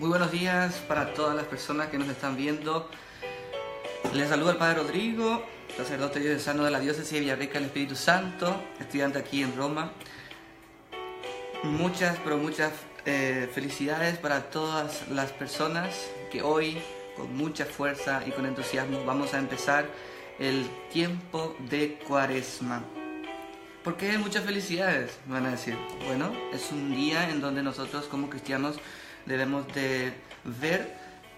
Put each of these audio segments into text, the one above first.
Muy buenos días para todas las personas que nos están viendo. Les saluda el Padre Rodrigo, sacerdote diocesano de la Diócesis de Villarrica del Espíritu Santo, estudiante aquí en Roma. Muchas felicidades para todas las personas que hoy, con mucha fuerza y con entusiasmo, vamos a empezar el tiempo de Cuaresma. ¿Por qué muchas felicidades? Me van a decir. Bueno, es un día en donde nosotros como cristianos debemos de ver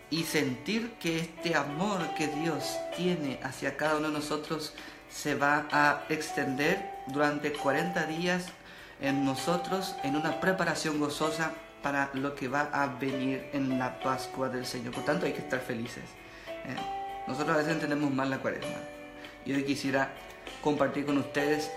y sentir que este amor que Dios tiene hacia cada uno de nosotros se va a extender durante 40 días en nosotros, en una preparación gozosa para lo que va a venir en la Pascua del Señor. Por tanto, hay que estar felices. Nosotros a veces entendemos mal la Cuaresma. Y hoy quisiera compartir con ustedes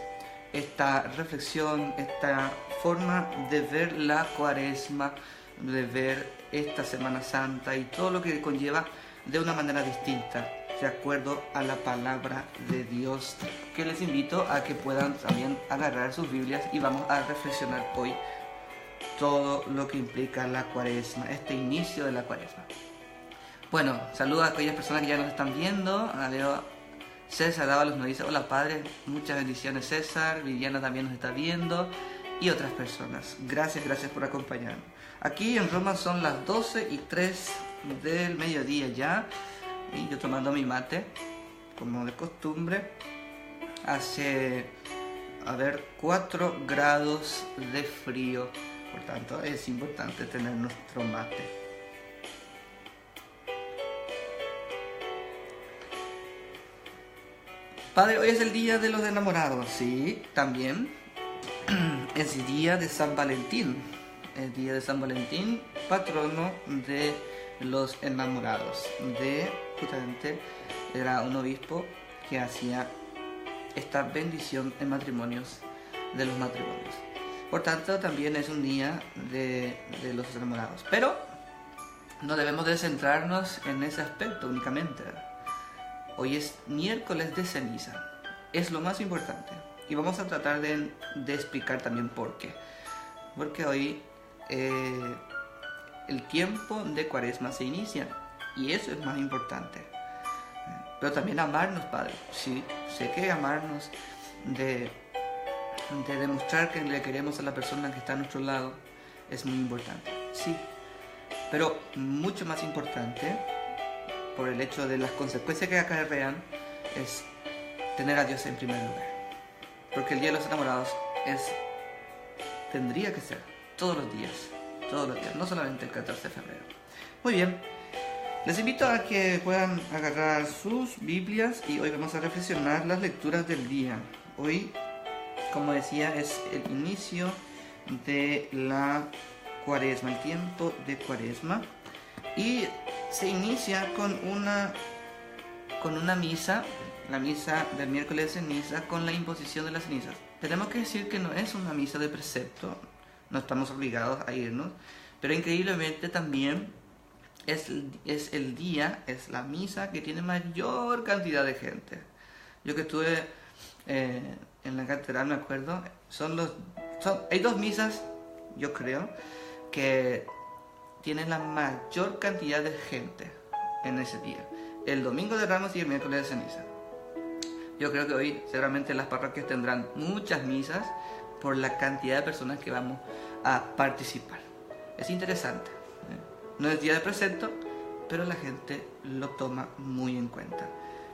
esta reflexión, esta forma de ver la Cuaresma, de ver esta Semana Santa y todo lo que conlleva de una manera distinta, de acuerdo a la palabra de Dios, que les invito a que puedan también agarrar sus Biblias y vamos a reflexionar hoy todo lo que implica la Cuaresma, este inicio de la Cuaresma. Bueno, saludo a aquellas personas que ya nos están viendo. César Dávalos nos dice: hola Padre, muchas bendiciones César. Viviana también nos está viendo y otras personas. Gracias por acompañarnos. Aquí en Roma son las 12:03 del mediodía ya, y yo tomando mi mate como de costumbre. Hace 4 grados de frío, por tanto es importante tener nuestro mate. Padre, hoy es el día de los enamorados, sí, también es el día de San Valentín, el día de San Valentín, patrono de los enamorados, justamente era un obispo que hacía esta bendición en matrimonios, de los matrimonios. Por tanto, también es un día de los enamorados, pero no debemos de centrarnos en ese aspecto únicamente. Hoy es miércoles de ceniza, es lo más importante. Y vamos a tratar de explicar también por qué. Porque hoy el tiempo de Cuaresma se inicia, y eso es más importante. Pero también amarnos, Padre. Sí, sé que amarnos, de demostrar que le queremos a la persona que está a nuestro lado, es muy importante. Sí, pero mucho más importante, por el hecho de las consecuencias que acarrean, es tener a Dios en primer lugar. Porque el Día de los Enamorados tendría que ser todos los días, no solamente el 14 de febrero. Muy bien, les invito a que puedan agarrar sus Biblias y hoy vamos a reflexionar las lecturas del día. Hoy, como decía, es el inicio de la Cuaresma, el tiempo de Cuaresma, y se inicia con una misa, la misa del miércoles de ceniza, con la imposición de las cenizas. Tenemos que decir que no es una misa de precepto, no estamos obligados a irnos, pero increíblemente también es la misa que tiene mayor cantidad de gente. Yo que estuve en la catedral, me acuerdo, hay 2 misas, yo creo, que tienen la mayor cantidad de gente en ese día: el Domingo de Ramos y el miércoles de ceniza. Yo creo que hoy seguramente las parroquias tendrán muchas misas por la cantidad de personas que vamos a participar. Es interesante, no es día de precepto, pero la gente lo toma muy en cuenta.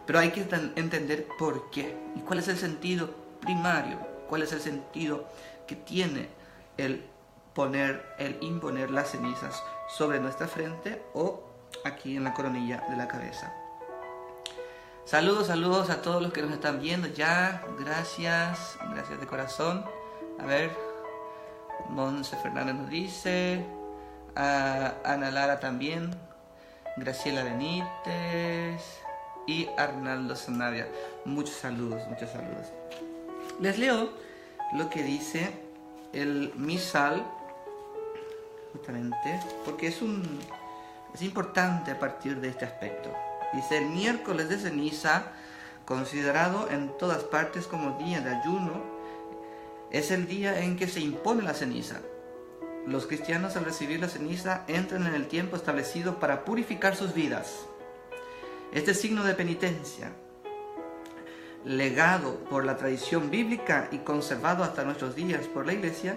Pero hay que entender por qué y cuál es el sentido primario, cuál es el sentido que tiene el imponer las cenizas sobre nuestra frente o aquí en la coronilla de la cabeza. Saludos a todos los que nos están viendo ya. Gracias de corazón. A ver, Monse Fernández nos dice, Ana Lara también, Graciela Benítez y Arnaldo Zanavia. Muchos saludos. Les leo lo que dice el misal, justamente porque es importante a partir de este aspecto. Dice: el miércoles de ceniza, considerado en todas partes como día de ayuno, es el día en que se impone la ceniza. los cristianos al recibir la ceniza entran en el tiempo establecido para purificar sus vidas. Este signo de penitencia, legado por la tradición bíblica y conservado hasta nuestros días por la Iglesia,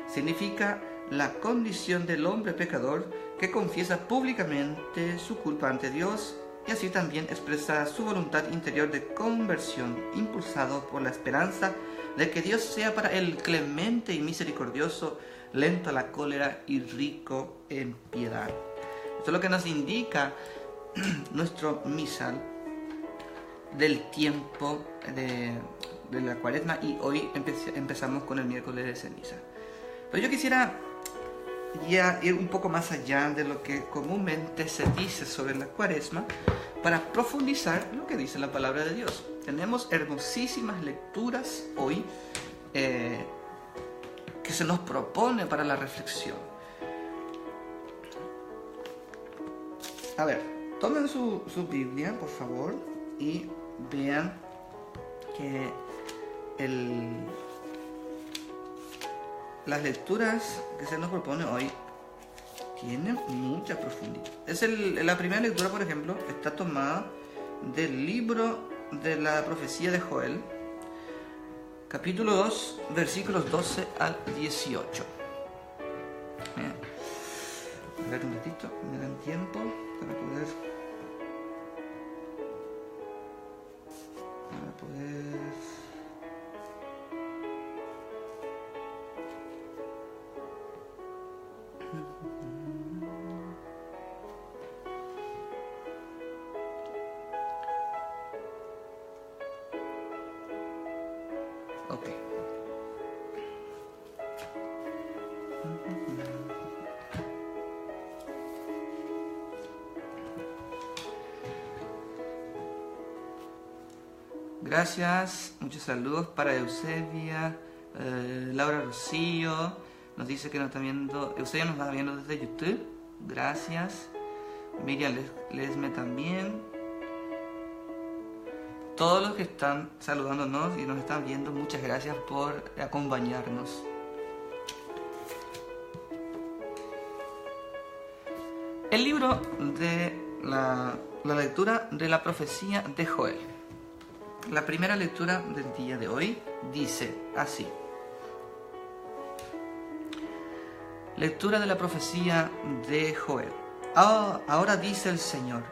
significa la condición del hombre pecador que confiesa públicamente su culpa ante Dios y así también expresa su voluntad interior de conversión, impulsado por la esperanza de que Dios sea para él clemente y misericordioso, lento a la cólera y rico en piedad. Esto es lo que nos indica nuestro misal del tiempo de la Cuaresma, y hoy empezamos con el miércoles de ceniza. Pero yo quisiera ya ir un poco más allá de lo que comúnmente se dice sobre la Cuaresma para profundizar lo que dice la palabra de Dios. Tenemos hermosísimas lecturas hoy que se nos propone para la reflexión. A ver, tomen su Biblia, por favor, y vean que las lecturas que se nos propone hoy tienen mucha profundidad. La primera lectura, por ejemplo, está tomada del libro de la profecía de Joel, capítulo 2, versículos 12 al 18. A ver un ratito, me dan tiempo para poder... Ok. Gracias, muchos saludos para Eusebia, Laura Rocío, nos dice que nos está viendo, Eusebia nos está viendo desde YouTube, gracias, Miriam Lesme también, todos los que están saludándonos y nos están viendo, muchas gracias por acompañarnos. El libro de la lectura de la profecía de Joel. La primera lectura del día de hoy dice así. Lectura de la profecía de Joel. Ahora dice el Señor,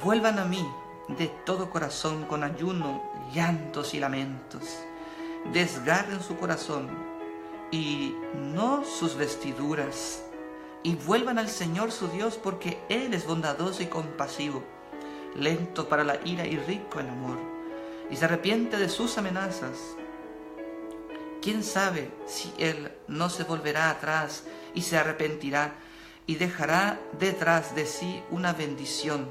vuelvan a mí de todo corazón con ayuno, llantos y lamentos. Desgarren su corazón y no sus vestiduras. Y vuelvan al Señor su Dios, porque Él es bondadoso y compasivo, lento para la ira y rico en amor, y se arrepiente de sus amenazas. ¿Quién sabe si Él no se volverá atrás y se arrepentirá y dejará detrás de sí una bendición,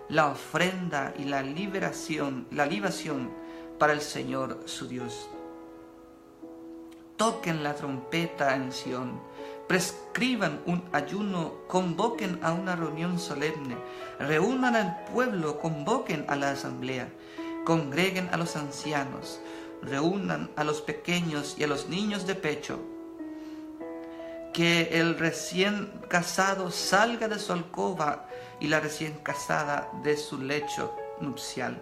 la ofrenda y la libación para el Señor su Dios? Toquen la trompeta en Sión, prescriban un ayuno, convoquen a una reunión solemne, reúnan al pueblo, convoquen a la asamblea, congreguen a los ancianos, reúnan a los pequeños y a los niños de pecho. Que el recién casado salga de su alcoba y la recién casada de su lecho nupcial.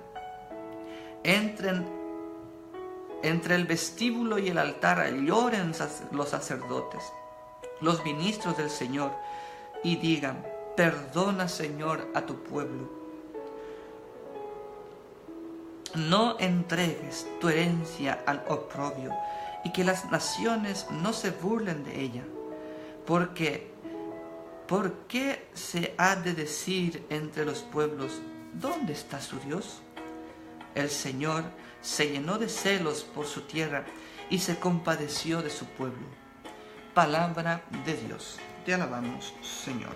Entren entre el vestíbulo y el altar, lloren los sacerdotes, los ministros del Señor, y digan, perdona, Señor, a tu pueblo. No entregues tu herencia al oprobio, y que las naciones no se burlen de ella. Porque, ¿por qué se ha de decir entre los pueblos, ¿dónde está su Dios? El Señor se llenó de celos por su tierra y se compadeció de su pueblo. Palabra de Dios. Te alabamos, Señor.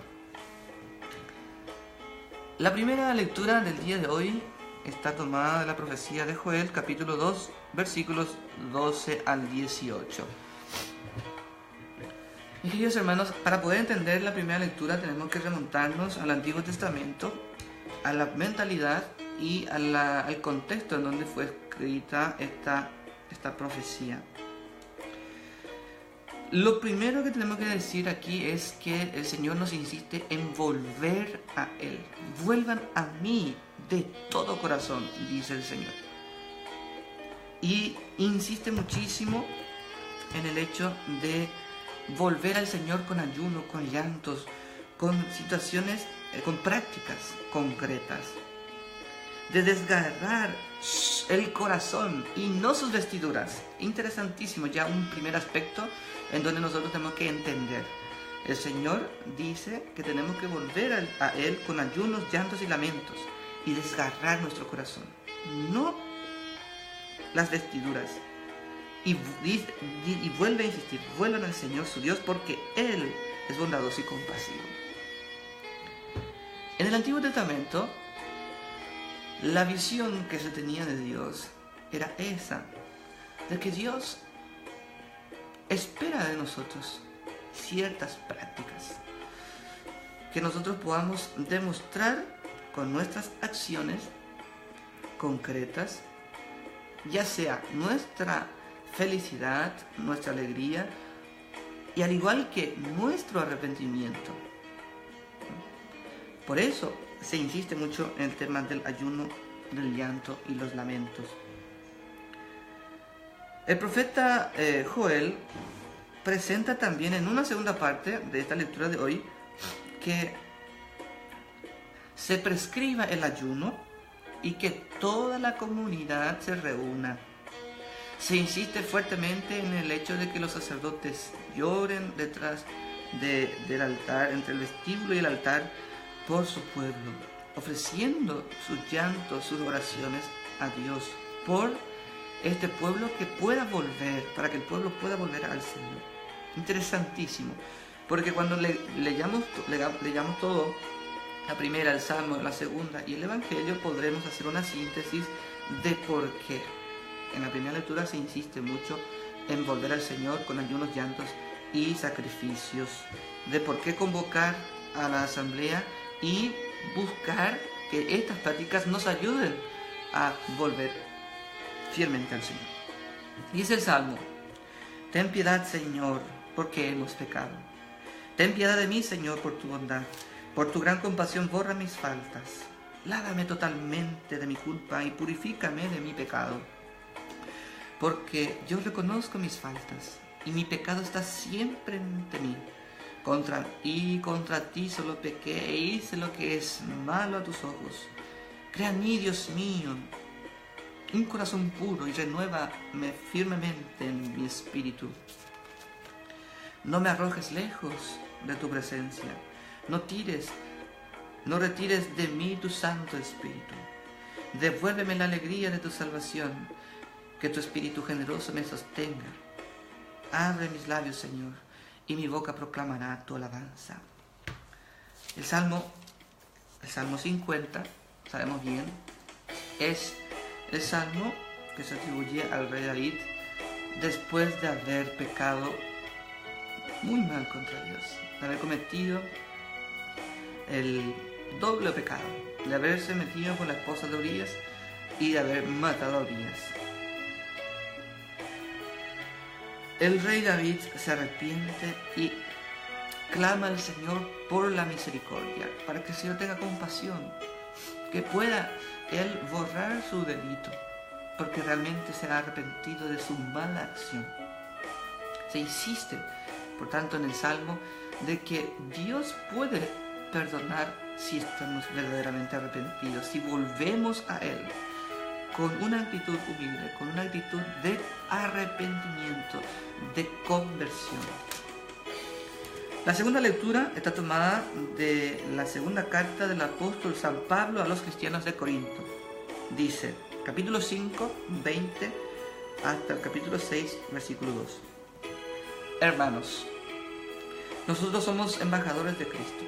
La primera lectura del día de hoy está tomada de la profecía de Joel, capítulo 2, versículos 12 al 18. Mis queridos hermanos, para poder entender la primera lectura tenemos que remontarnos al Antiguo Testamento, a la mentalidad y al contexto en donde fue escrita esta profecía. Lo primero que tenemos que decir aquí es que el Señor nos insiste en volver a Él. Vuelvan a mí de todo corazón, dice el Señor. Y insiste muchísimo en el hecho de volver al Señor con ayuno, con llantos, con situaciones, con prácticas concretas. De desgarrar el corazón y no sus vestiduras. Interesantísimo, ya un primer aspecto en donde nosotros tenemos que entender. El Señor dice que tenemos que volver a Él con ayunos, llantos y lamentos y desgarrar nuestro corazón, no las vestiduras. Y vuelve a insistir, vuelvan al Señor su Dios, porque Él es bondadoso y compasivo. En el Antiguo Testamento, la visión que se tenía de Dios era esa, de que Dios espera de nosotros ciertas prácticas que nosotros podamos demostrar con nuestras acciones concretas, ya sea nuestra felicidad, nuestra alegría, y al igual que nuestro arrepentimiento. Por eso se insiste mucho en el tema del ayuno, del llanto y los lamentos. El profeta Joel presenta también en una segunda parte de esta lectura de hoy que se prescriba el ayuno y que toda la comunidad se reúna. Se insiste fuertemente en el hecho de que los sacerdotes lloren detrás del altar, entre el vestíbulo y el altar, por su pueblo, ofreciendo sus llantos, sus oraciones a Dios por este pueblo que pueda volver, para que el pueblo pueda volver al Señor. Interesantísimo, porque cuando leamos todo, la primera, el Salmo, la segunda y el Evangelio, podremos hacer una síntesis de por qué. En la primera lectura se insiste mucho en volver al Señor con ayunos, llantos y sacrificios, de por qué convocar a la asamblea y buscar que estas prácticas nos ayuden a volver fielmente al Señor. Dice el Salmo: ten piedad, Señor, porque hemos pecado. Ten piedad de mí, Señor, por tu bondad. Por tu gran compasión borra mis faltas. Lávame totalmente de mi culpa y purifícame de mi pecado. Porque yo reconozco mis faltas y mi pecado está siempre ante mí. Contra ti solo pequé e hice lo que es malo a tus ojos. Crea en mí, Dios mío, un corazón puro y renuévame firmemente en mi espíritu. No me arrojes lejos de tu presencia. No retires de mí tu Santo Espíritu. Devuélveme la alegría de tu salvación. Que tu Espíritu generoso me sostenga. Abre mis labios, Señor, y mi boca proclamará tu alabanza. El Salmo 50, sabemos bien, es el salmo que se atribuye al rey David después de haber pecado muy mal contra Dios, de haber cometido el doble pecado, de haberse metido con la esposa de Urías y de haber matado a Urías. El rey David se arrepiente y clama al Señor por la misericordia, para que el Señor tenga compasión, que pueda Él borrar su delito, porque realmente se ha arrepentido de su mala acción. Se insiste, por tanto, en el Salmo, de que Dios puede perdonar si estamos verdaderamente arrepentidos, si volvemos a Él con una actitud humilde, con una actitud de arrepentimiento, de conversión. La segunda lectura está tomada de la segunda carta del apóstol San Pablo a los cristianos de Corinto. Dice, capítulo 5, 20 hasta el capítulo 6, versículo 2. Hermanos, nosotros somos embajadores de Cristo,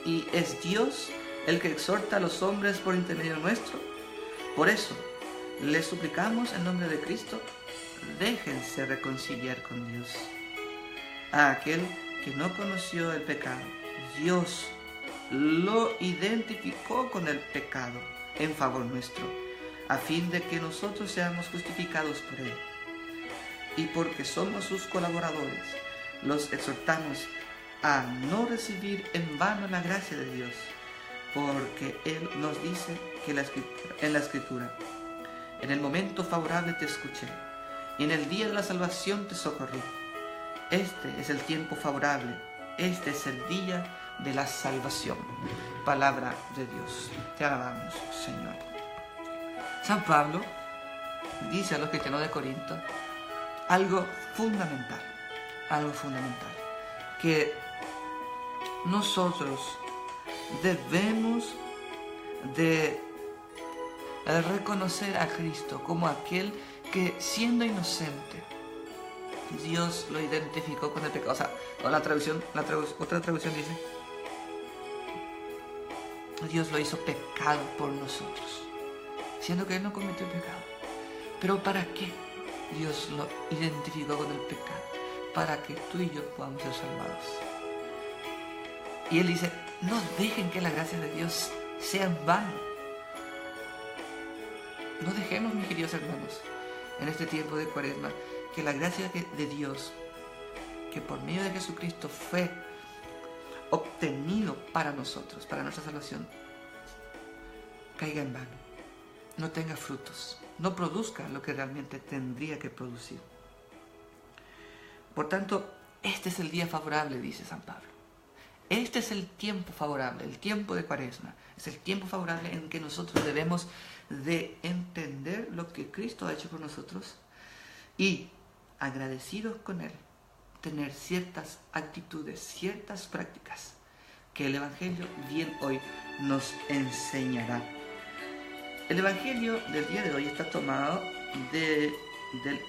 y es Dios el que exhorta a los hombres por intermedio nuestro. Por eso, les suplicamos en nombre de Cristo, déjense reconciliar con Dios. A aquel que no conoció el pecado, Dios lo identificó con el pecado en favor nuestro, a fin de que nosotros seamos justificados por él. y porque somos sus colaboradores, los exhortamos a no recibir en vano la gracia de Dios, porque Él nos dice que en la Escritura, en el momento favorable te escuché, y en el día de la salvación te socorrí. Este es el tiempo favorable, este es el día de la salvación. Palabra de Dios. Te alabamos, Señor. San Pablo dice a los cristianos de Corinto algo fundamental, que nosotros debemos de reconocer a Cristo como aquel que, siendo inocente, Dios lo identificó con el pecado. O sea, otra traducción dice, Dios lo hizo pecado por nosotros, siendo que Él no cometió pecado. ¿Pero para qué Dios lo identificó con el pecado? Para que tú y yo podamos ser salvados. Y Él dice, no dejen que la gracia de Dios sea en vano. No dejemos, mis queridos hermanos, en este tiempo de Cuaresma, que la gracia de Dios, que por medio de Jesucristo fue obtenido para nosotros, para nuestra salvación, caiga en vano, no tenga frutos, no produzca lo que realmente tendría que producir. Por tanto, este es el día favorable, dice San Pablo. Este es el tiempo favorable, el tiempo de Cuaresma. Es el tiempo favorable en que nosotros debemos de entender lo que Cristo ha hecho por nosotros y, agradecidos con Él, tener ciertas actitudes, ciertas prácticas que el Evangelio bien hoy nos enseñará. El Evangelio del día de hoy está tomado del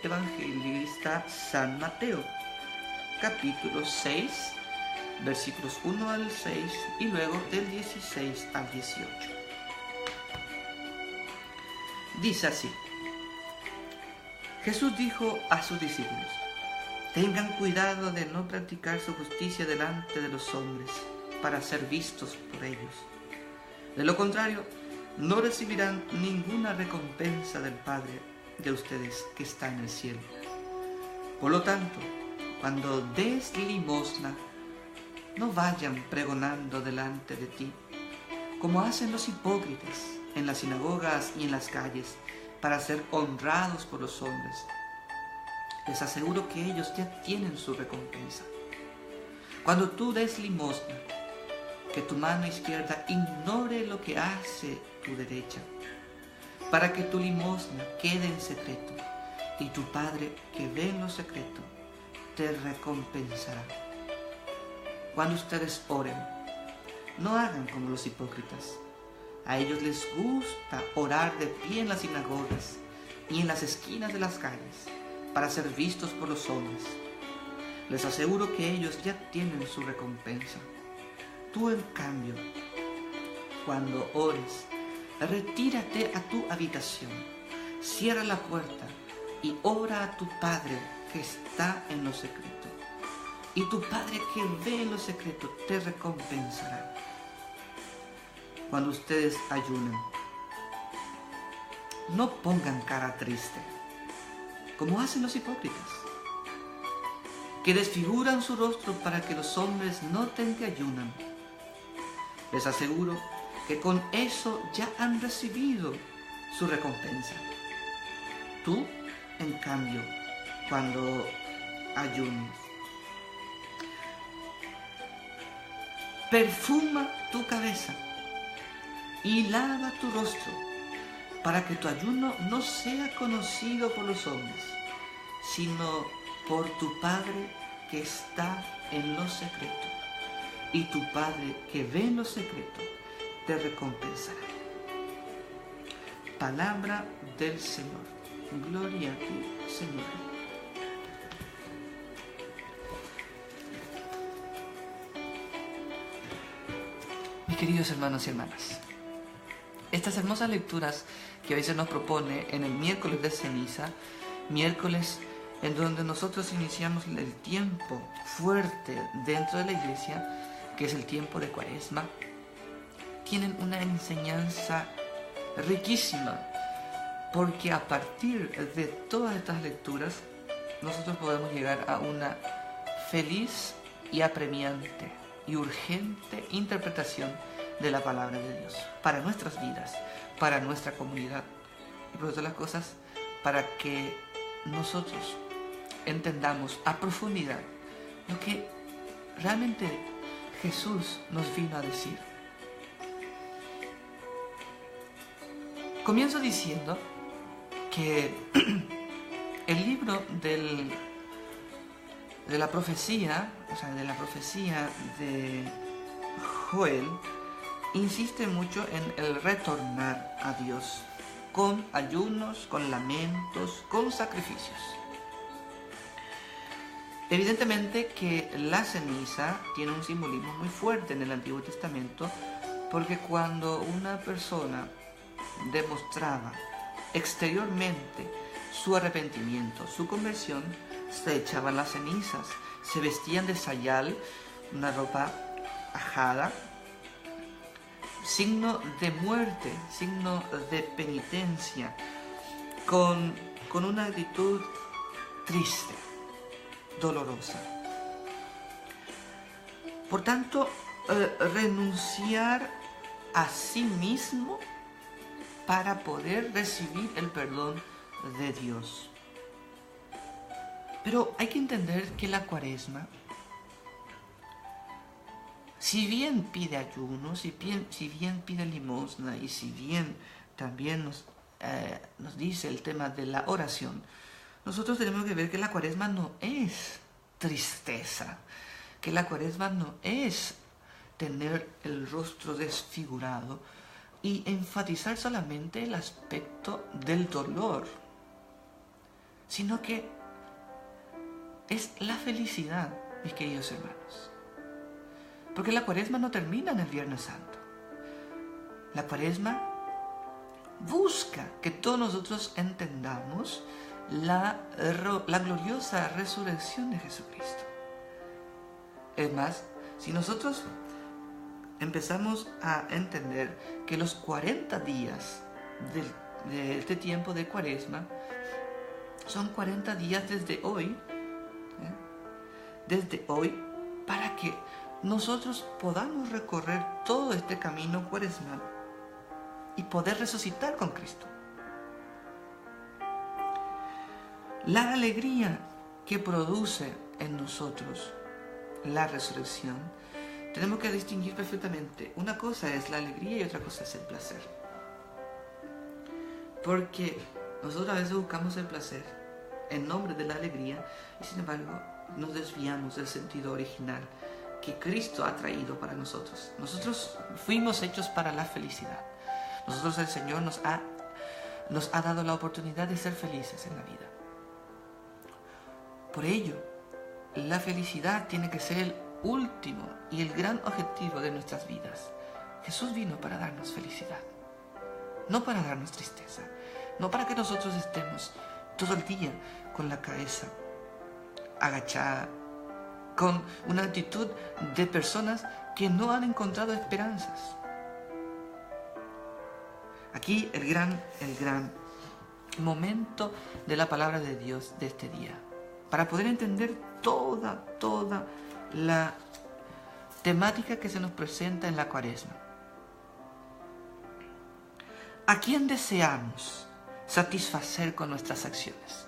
evangelista San Mateo, capítulo 6, versículos 1 al 6 y luego del 16 al 18. Dice así: Jesús dijo a sus discípulos: tengan cuidado de no practicar su justicia delante de los hombres para ser vistos por ellos. De lo contrario, no recibirán ninguna recompensa del Padre de ustedes que está en el cielo. Por lo tanto, cuando des limosna, no vayan pregonando delante de ti, como hacen los hipócritas en las sinagogas y en las calles, para ser honrados por los hombres. Les aseguro que ellos ya tienen su recompensa. Cuando tú des limosna, que tu mano izquierda ignore lo que hace tu derecha, para que tu limosna quede en secreto, y tu Padre que ve en lo secreto te recompensará. Cuando ustedes oren, no hagan como los hipócritas. A ellos les gusta orar de pie en las sinagogas y en las esquinas de las calles para ser vistos por los hombres. Les aseguro que ellos ya tienen su recompensa. Tú, en cambio, cuando ores, retírate a tu habitación, cierra la puerta y ora a tu Padre que está en lo secreto. Y tu Padre que ve en lo secreto te recompensará. Cuando ustedes ayunen, no pongan cara triste, como hacen los hipócritas, que desfiguran su rostro para que los hombres noten que ayunan. Les aseguro que con eso ya han recibido su recompensa. Tú, en cambio, cuando ayunes, perfuma tu cabeza y lava tu rostro, para que tu ayuno no sea conocido por los hombres, sino por tu Padre que está en lo secreto. Y tu Padre que ve en lo secreto te recompensará. Palabra del Señor. Gloria a ti, Señor. Mis queridos hermanos y hermanas, estas hermosas lecturas que hoy se nos propone en el miércoles de ceniza, miércoles en donde nosotros iniciamos el tiempo fuerte dentro de la iglesia, que es el tiempo de Cuaresma, tienen una enseñanza riquísima, porque a partir de todas estas lecturas nosotros podemos llegar a una feliz y apremiante y urgente interpretación de la palabra de Dios para nuestras vidas, para nuestra comunidad y por todas las cosas, para que nosotros entendamos a profundidad lo que realmente Jesús nos vino a decir. Comienzo diciendo que el libro de la profecía, de la profecía de Joel, insiste mucho en el retornar a Dios, con ayunos, con lamentos, con sacrificios. Evidentemente que la ceniza tiene un simbolismo muy fuerte en el Antiguo Testamento, porque cuando una persona demostraba exteriormente su arrepentimiento, su conversión, se echaban las cenizas, se vestían de sayal, una ropa ajada, signo de muerte, signo de penitencia, con una actitud triste, dolorosa. Por tanto, renunciar a sí mismo para poder recibir el perdón de Dios. Pero hay que entender que la Cuaresma, si bien pide ayuno, si bien pide limosna y si bien también nos dice el tema de la oración, nosotros tenemos que ver que la Cuaresma no es tristeza, que la Cuaresma no es tener el rostro desfigurado y enfatizar solamente el aspecto del dolor, sino que es la felicidad, mis queridos hermanos. Porque la Cuaresma no termina en el Viernes Santo. La Cuaresma busca que todos nosotros entendamos la gloriosa resurrección de Jesucristo. Es más, si nosotros empezamos a entender que los 40 días de este tiempo de Cuaresma son 40 días desde hoy, para que nosotros podamos recorrer todo este camino cuaresmal y poder resucitar con Cristo. La alegría que produce en nosotros la resurrección, tenemos que distinguir perfectamente. Una cosa es la alegría y otra cosa es el placer. Porque nosotros a veces buscamos el placer en nombre de la alegría y sin embargo nos desviamos del sentido original que Cristo ha traído para nosotros. Nosotros fuimos hechos para la felicidad. Nosotros, el Señor nos ha dado la oportunidad de ser felices en la vida. Por ello, la felicidad tiene que ser el último y el gran objetivo de nuestras vidas. Jesús vino para darnos felicidad, no para darnos tristeza, no para que nosotros estemos todo el día con la cabeza agachada, con una actitud de personas que no han encontrado esperanzas. Aquí el gran momento de la palabra de Dios de este día, para poder entender toda la temática que se nos presenta en la Cuaresma. ¿A quién deseamos satisfacer con nuestras acciones?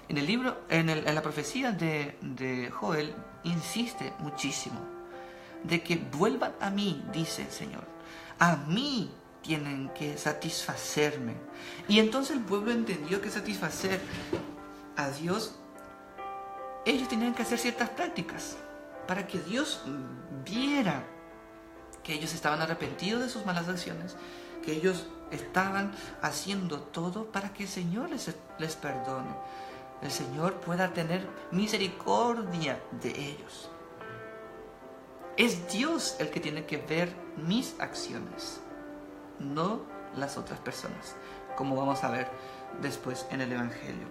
En el libro, en la profecía de Joel, insiste muchísimo de que vuelvan a mí, dice el Señor. A mí tienen que satisfacerme. Y entonces el pueblo entendió que satisfacer a Dios, ellos tenían que hacer ciertas prácticas para que Dios viera que ellos estaban arrepentidos de sus malas acciones, que ellos estaban haciendo todo para que el Señor les perdone, el Señor pueda tener misericordia de ellos. Es Dios el que tiene que ver mis acciones, no las otras personas, como vamos a ver después en el Evangelio.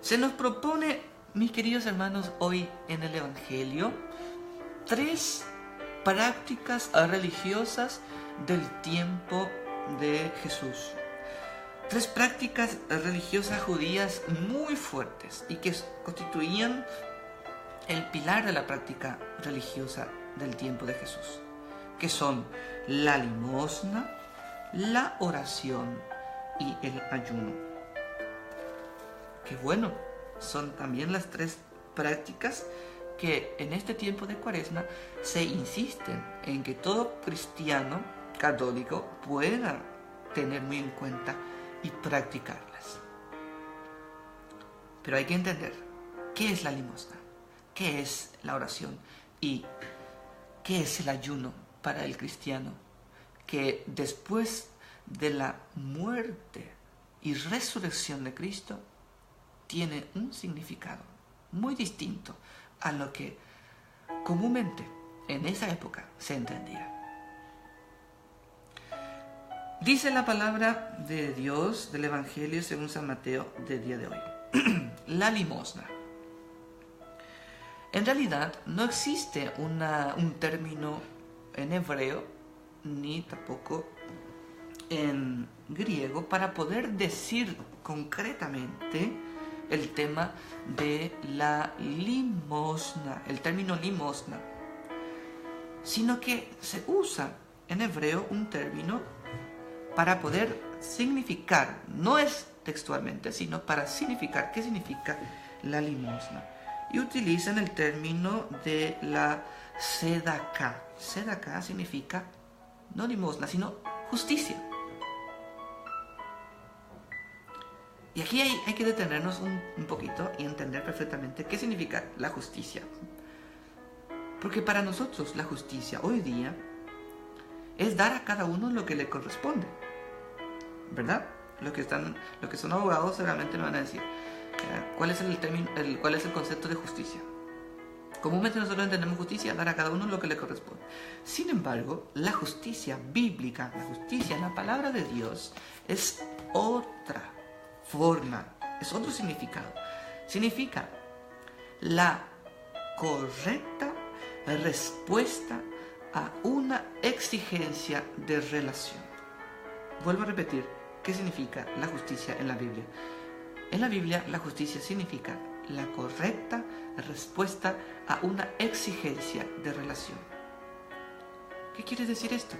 Se nos propone, mis queridos hermanos, hoy en el Evangelio, 3 prácticas religiosas del tiempo de Jesús. tres prácticas religiosas judías muy fuertes y que constituían el pilar de la práctica religiosa del tiempo de Jesús, que son la limosna, la oración y el ayuno. Que bueno, son también las tres prácticas que en este tiempo de Cuaresma se insisten en que todo cristiano católico pueda tener muy en cuenta y practicarlas. Pero hay que entender qué es la limosna, qué es la oración y qué es el ayuno para el cristiano, que después de la muerte y resurrección de Cristo tiene un significado muy distinto a lo que comúnmente en esa época se entendía. Dice la palabra de Dios del Evangelio según San Mateo del día de hoy. La limosna. En realidad no existe un término en hebreo ni tampoco en griego para poder decir concretamente el tema de la limosna, el término limosna, sino que se usa en hebreo un término para poder significar, no es textualmente, sino para significar qué significa la limosna. Y utilizan el término de la sedaká. Sedaká significa no limosna, sino justicia. Y aquí hay que detenernos un poquito y entender perfectamente qué significa la justicia. Porque para nosotros la justicia hoy día es dar a cada uno lo que le corresponde, ¿verdad? Los que son abogados seguramente me van a decir cuál es el concepto de justicia. Comúnmente nosotros entendemos justicia, dar a cada uno lo que le corresponde. Sin embargo, la justicia bíblica, la justicia en la palabra de Dios es otra forma, es otro significado. Significa la correcta respuesta a una exigencia de relación. Vuelvo a repetir, ¿qué significa la justicia en la Biblia? En la Biblia, la justicia significa la correcta respuesta a una exigencia de relación. ¿Qué quiere decir esto?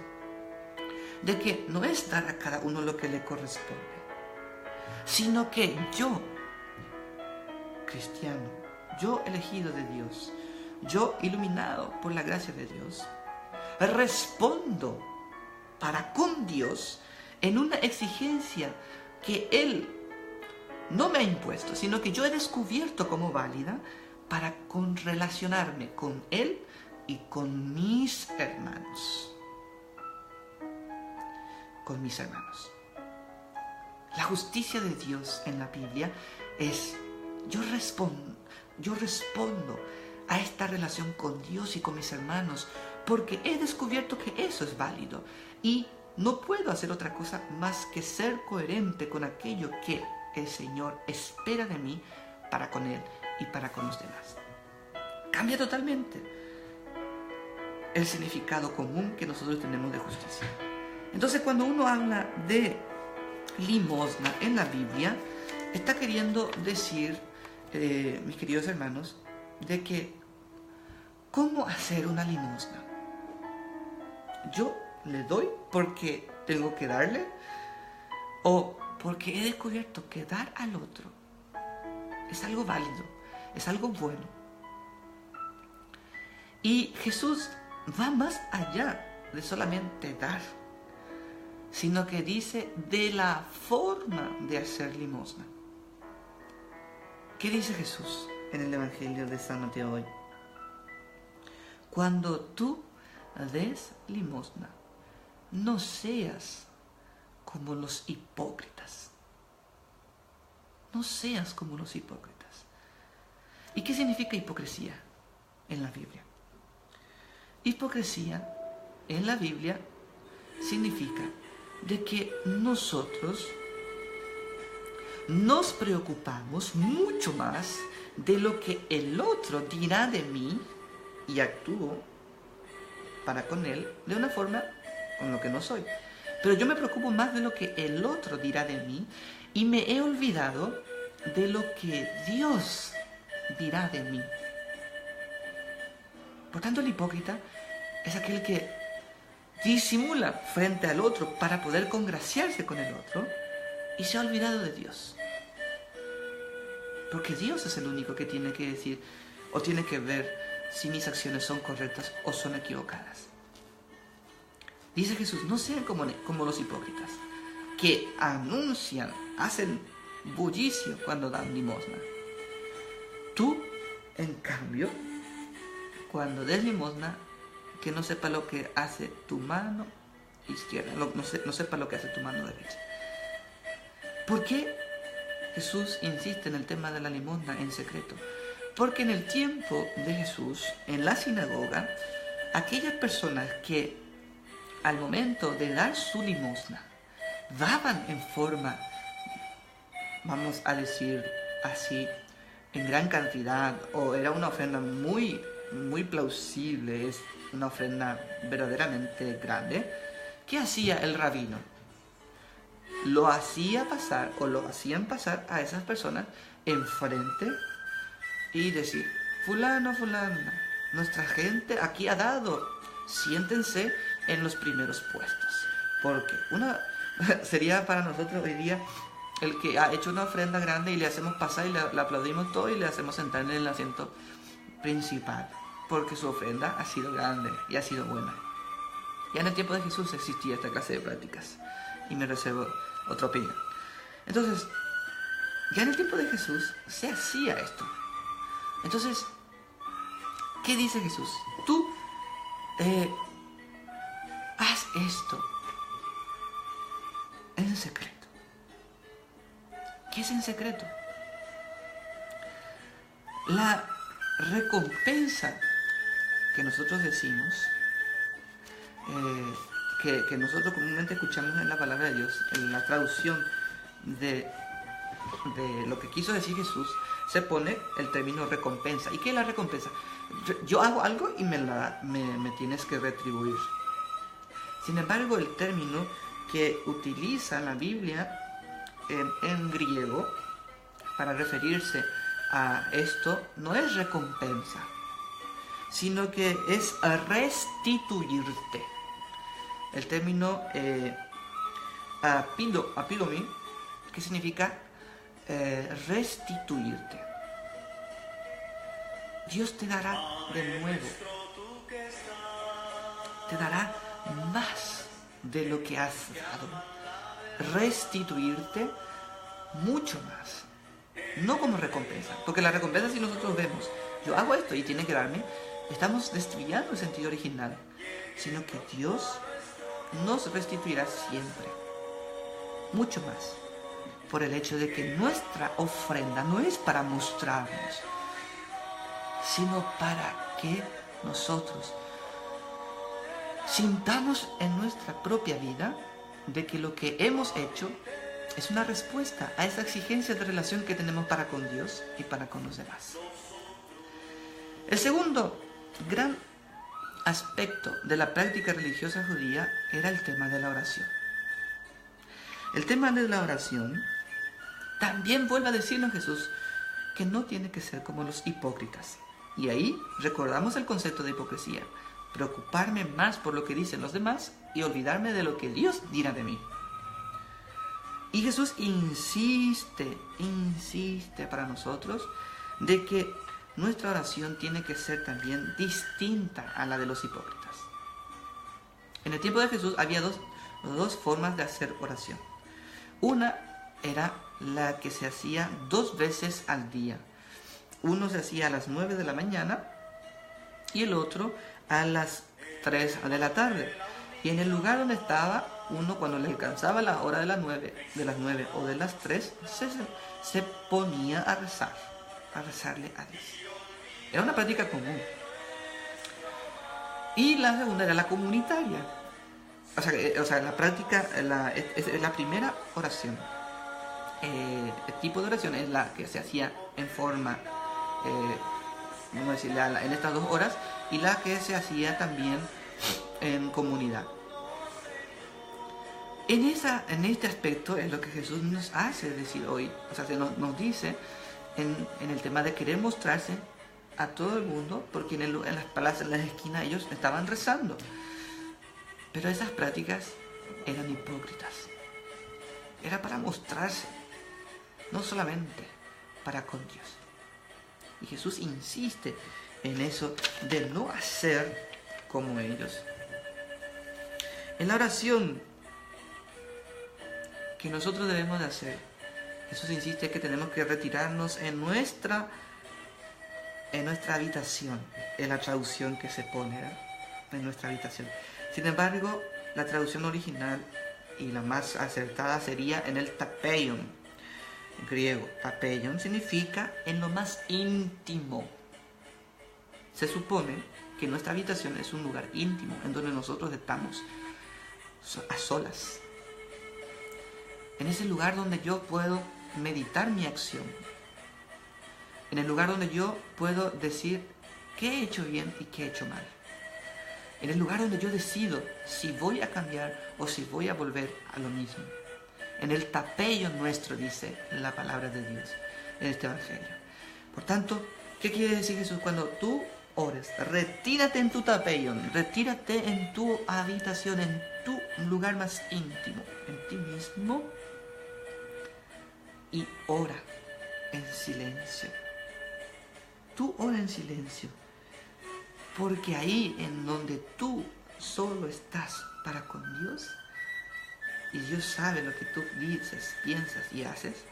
De que no es dar a cada uno lo que le corresponde, sino que yo, cristiano, yo elegido de Dios, yo iluminado por la gracia de Dios, respondo para con Dios en una exigencia que Él no me ha impuesto, sino que yo he descubierto como válida para relacionarme con Él y con mis hermanos. Con mis hermanos. La justicia de Dios en la Biblia es, yo respondo a esta relación con Dios y con mis hermanos, porque he descubierto que eso es válido y no puedo hacer otra cosa más que ser coherente con aquello que el Señor espera de mí para con Él y para con los demás. Cambia totalmente el significado común que nosotros tenemos de justicia. Entonces, cuando uno habla de limosna en la Biblia, está queriendo decir, mis queridos hermanos, de que ¿cómo hacer una limosna? Yo le doy porque tengo que darle, o porque he descubierto que dar al otro es algo válido, es algo bueno. Y Jesús va más allá de solamente dar, sino que dice de la forma de hacer limosna. ¿Qué dice Jesús en el Evangelio de San Mateo hoy? Cuando tú des limosna, no seas como los hipócritas. No seas como los hipócritas. ¿Y qué significa hipocresía en la Biblia? Hipocresía en la Biblia significa de que nosotros nos preocupamos mucho más de lo que el otro dirá de mí y actúo para con él de una forma con lo que no soy. Pero yo me preocupo más de lo que el otro dirá de mí y me he olvidado de lo que Dios dirá de mí. Por tanto, el hipócrita es aquel que disimula frente al otro para poder congraciarse con el otro y se ha olvidado de Dios. Porque Dios es el único que tiene que decir o tiene que ver si mis acciones son correctas o son equivocadas. Dice Jesús, no sean como los hipócritas, que anuncian, hacen bullicio cuando dan limosna. Tú, en cambio, cuando des limosna, que no sepa lo que hace tu mano izquierda, no sepa lo que hace tu mano derecha. ¿Por qué Jesús insiste en el tema de la limosna en secreto? Porque en el tiempo de Jesús, en la sinagoga, aquellas personas que al momento de dar su limosna daban en forma, vamos a decir así, en gran cantidad, o era una ofrenda muy plausible, es una ofrenda verdaderamente grande, ¿qué hacía el rabino? Lo hacía pasar, o lo hacían pasar a esas personas enfrente y decir, fulano, fulana, nuestra gente aquí ha dado, siéntense en los primeros puestos. Porque sería para nosotros hoy día el que ha hecho una ofrenda grande y le hacemos pasar y le aplaudimos todo y le hacemos sentar en el asiento principal, porque su ofrenda ha sido grande y ha sido buena. Ya en el tiempo de Jesús existía esta clase de prácticas y me reservo otra opinión. Entonces, ya en el tiempo de Jesús se hacía esto. Entonces, ¿qué dice Jesús? Tú haz esto en secreto. ¿Qué es en secreto? La recompensa que nosotros decimos, que nosotros comúnmente escuchamos en la palabra de Dios, en la traducción de lo que quiso decir Jesús, se pone el término recompensa. ¿Y qué es la recompensa? Yo hago algo y me tienes que retribuir. Sin embargo, el término que utiliza la Biblia en griego para referirse a esto no es recompensa, sino que es restituirte. El término apidomi, que significa restituirte. Dios te dará de nuevo, te dará más de lo que has dado. Restituirte mucho más. No como recompensa, porque la recompensa, si nosotros vemos, yo hago esto y tiene que darme, estamos destruyendo el sentido original, sino que Dios nos restituirá siempre, mucho más, por el hecho de que nuestra ofrenda no es para mostrarnos, sino para que nosotros sintamos en nuestra propia vida de que lo que hemos hecho es una respuesta a esa exigencia de relación que tenemos para con Dios y para con los demás. El segundo gran aspecto de la práctica religiosa judía era el tema de la oración. El tema de la oración también vuelve a decirnos Jesús que no tiene que ser como los hipócritas. Y ahí recordamos el concepto de hipocresía: preocuparme más por lo que dicen los demás y olvidarme de lo que Dios dirá de mí. Y Jesús insiste para nosotros de que nuestra oración tiene que ser también distinta a la de los hipócritas. En el tiempo de Jesús había dos formas de hacer oración. Una era la que se hacía 2 veces al día. Uno se hacía a las 9 de la mañana y el otro a las 3 de la tarde. Y en el lugar donde estaba uno, cuando le alcanzaba la hora de las 9 o de las 3, se ponía a rezarle a Dios. Era una práctica común. Y la segunda era la comunitaria. O sea, la práctica, la primera oración. El tipo de oración es la que se hacía en forma, vamos a decirle, en estas 2 horas, y la que se hacía también en comunidad. En este aspecto es lo que Jesús nos hace decir hoy. O sea, nos dice en el tema de querer mostrarse a todo el mundo, porque en las plazas, en las esquinas, ellos estaban rezando. Pero esas prácticas eran hipócritas. Era para mostrarse, no solamente para con Dios. Y Jesús insiste en eso de no hacer como ellos. En la oración que nosotros debemos de hacer, Jesús insiste que tenemos que retirarnos en nuestra habitación, en la traducción que se pone, ¿verdad? En nuestra habitación. Sin embargo, la traducción original y la más acertada sería en el tapeion, en griego. Tapeion significa en lo más íntimo. Se supone que nuestra habitación es un lugar íntimo en donde nosotros estamos a solas. En ese lugar donde yo puedo meditar mi acción. En el lugar donde yo puedo decir qué he hecho bien y qué he hecho mal. En el lugar donde yo decido si voy a cambiar o si voy a volver a lo mismo. En el tapeion nuestro, dice la palabra de Dios en este evangelio. Por tanto, ¿qué quiere decir Jesús? Cuando tú ores, retírate en tu tapeion, retírate en tu habitación, en tu lugar más íntimo, en ti mismo, y ora en silencio. Tú ora en silencio, porque ahí en donde tú solo estás para con Dios, y Dios sabe lo que tú dices, piensas y haces,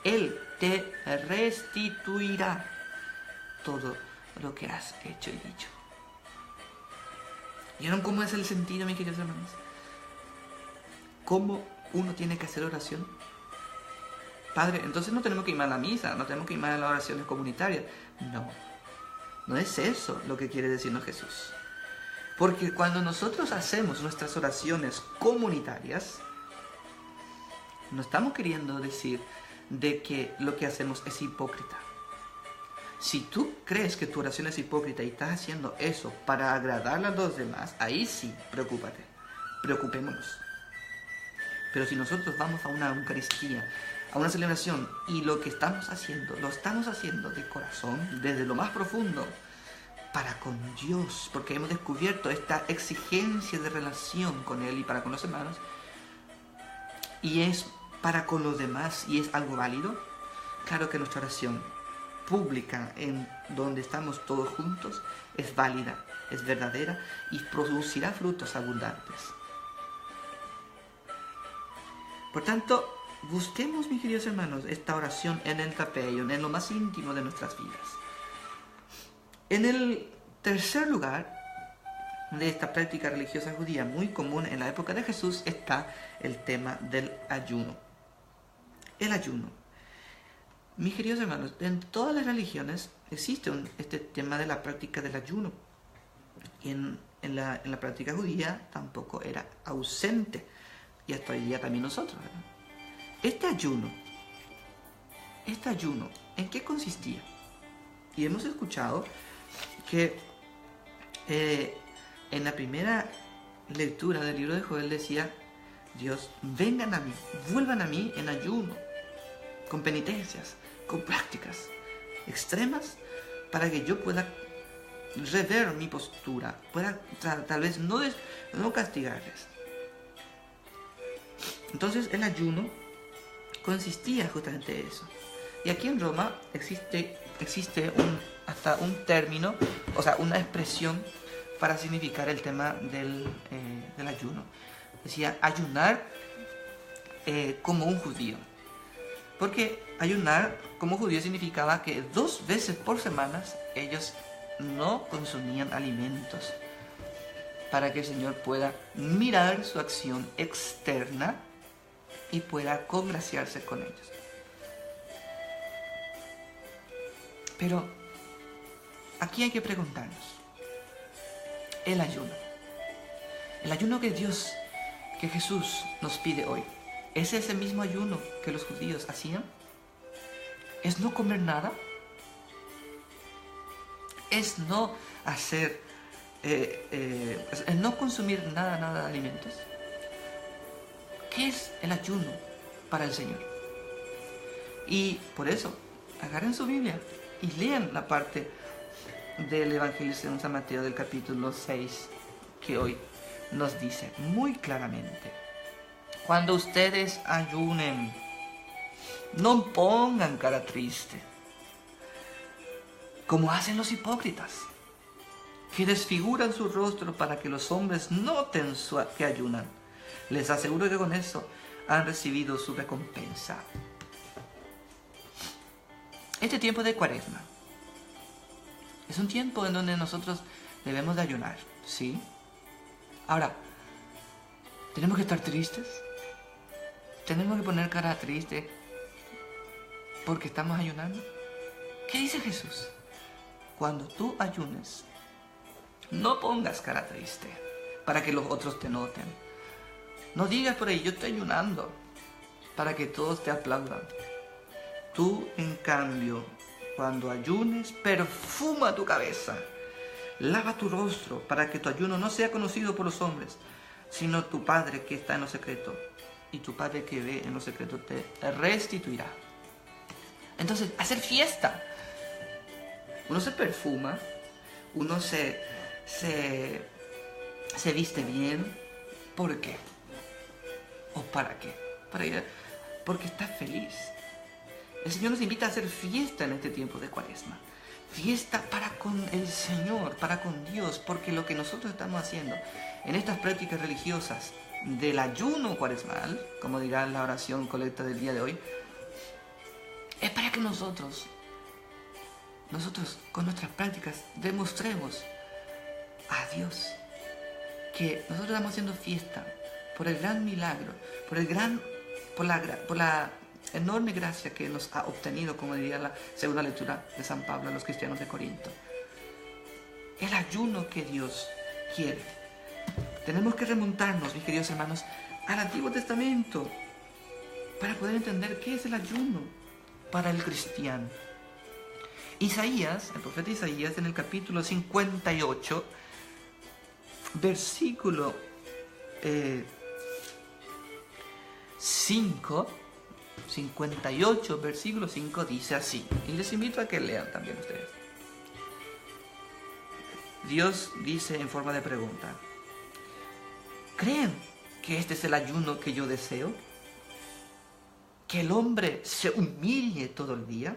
Él te restituirá todo lo que has hecho y dicho. ¿Vieron cómo es el sentido, mis queridos hermanos? ¿Cómo uno tiene que hacer oración? Padre, entonces no tenemos que ir a la misa, no tenemos que ir a las oraciones comunitarias. No es eso lo que quiere decirnos Jesús. Porque cuando nosotros hacemos nuestras oraciones comunitarias, no estamos queriendo decir de que lo que hacemos es hipócrita. Si tú crees que tu oración es hipócrita y estás haciendo eso para agradar a los demás, ahí sí, preocupémonos. Pero si nosotros vamos a una Eucaristía, a una celebración, y lo que estamos haciendo, lo estamos haciendo de corazón, desde lo más profundo, para con Dios, porque hemos descubierto esta exigencia de relación con Él y para con los hermanos, y es para con los demás, y es algo válido, claro que nuestra oración pública, en donde estamos todos juntos, es válida, es verdadera, y producirá frutos abundantes. Por tanto, busquemos, mis queridos hermanos, esta oración en el tapeion, en lo más íntimo de nuestras vidas. En el tercer lugar de esta práctica religiosa judía muy común en la época de Jesús está el tema del ayuno. El ayuno. Mis queridos hermanos, en todas las religiones existe este tema de la práctica del ayuno. Y en la práctica judía tampoco era ausente. Y hasta hoy día también nosotros, ¿verdad? Este ayuno, ¿en qué consistía? Y hemos escuchado que en la primera lectura del libro de Joel decía: Dios, vengan a mí, vuelvan a mí en ayuno, con penitencias, con prácticas extremas, para que yo pueda rever mi postura, pueda tal vez no castigarles. Entonces el ayuno consistía justamente en eso. Y aquí en Roma existe hasta un término, o sea, una expresión para significar el tema del ayuno. Decía ayunar como un judío. Porque ayunar como judío significaba que 2 veces por semana ellos no consumían alimentos, para que el Señor pueda mirar su acción externa y pueda congraciarse con ellos. Pero aquí hay que preguntarnos, el ayuno que Jesús nos pide hoy, ¿es ese mismo ayuno que los judíos hacían? ¿Es no comer nada? ¿Es no hacer, es no consumir nada de alimentos? ¿Qué es el ayuno para el Señor? Y por eso, agarren su Biblia y lean la parte del Evangelio según San Mateo del capítulo 6, que hoy nos dice muy claramente: cuando ustedes ayunen, no pongan cara triste, como hacen los hipócritas, que desfiguran su rostro para que los hombres noten que ayunan. Les aseguro que con eso han recibido su recompensa. Este tiempo de Cuaresma es un tiempo en donde nosotros debemos de ayunar, ¿sí? Ahora, ¿tenemos que estar tristes? ¿Tenemos que poner cara triste porque estamos ayunando? ¿Qué dice Jesús? Cuando tú ayunes, no pongas cara triste para que los otros te noten. No digas por ahí, yo estoy ayunando, para que todos te aplaudan. Tú, en cambio, cuando ayunes, perfuma tu cabeza, lava tu rostro, para que tu ayuno no sea conocido por los hombres, sino tu Padre que está en lo secreto, y tu Padre que ve en lo secreto te restituirá. Entonces, hacer fiesta. Uno se perfuma, uno se viste bien. ¿Por qué? ¿O para qué? Porque está feliz. El Señor nos invita a hacer fiesta en este tiempo de Cuaresma. Fiesta para con el Señor, para con Dios, porque lo que nosotros estamos haciendo en estas prácticas religiosas del ayuno cuaresmal, como dirá la oración colecta del día de hoy, es para que nosotros con nuestras prácticas demostremos a Dios que nosotros estamos haciendo fiesta por el gran milagro, por la enorme gracia que nos ha obtenido, como diría la segunda lectura de San Pablo a los cristianos de Corinto. El ayuno que Dios quiere. Tenemos que remontarnos, mis queridos hermanos, al Antiguo Testamento para poder entender qué es el ayuno para el cristiano. Isaías, el profeta Isaías, en el capítulo 58, versículo 58, versículo 5, dice así. Y les invito a que lean también ustedes. Dios dice en forma de pregunta: ¿creen que este es el ayuno que yo deseo? ¿Que el hombre se humille todo el día,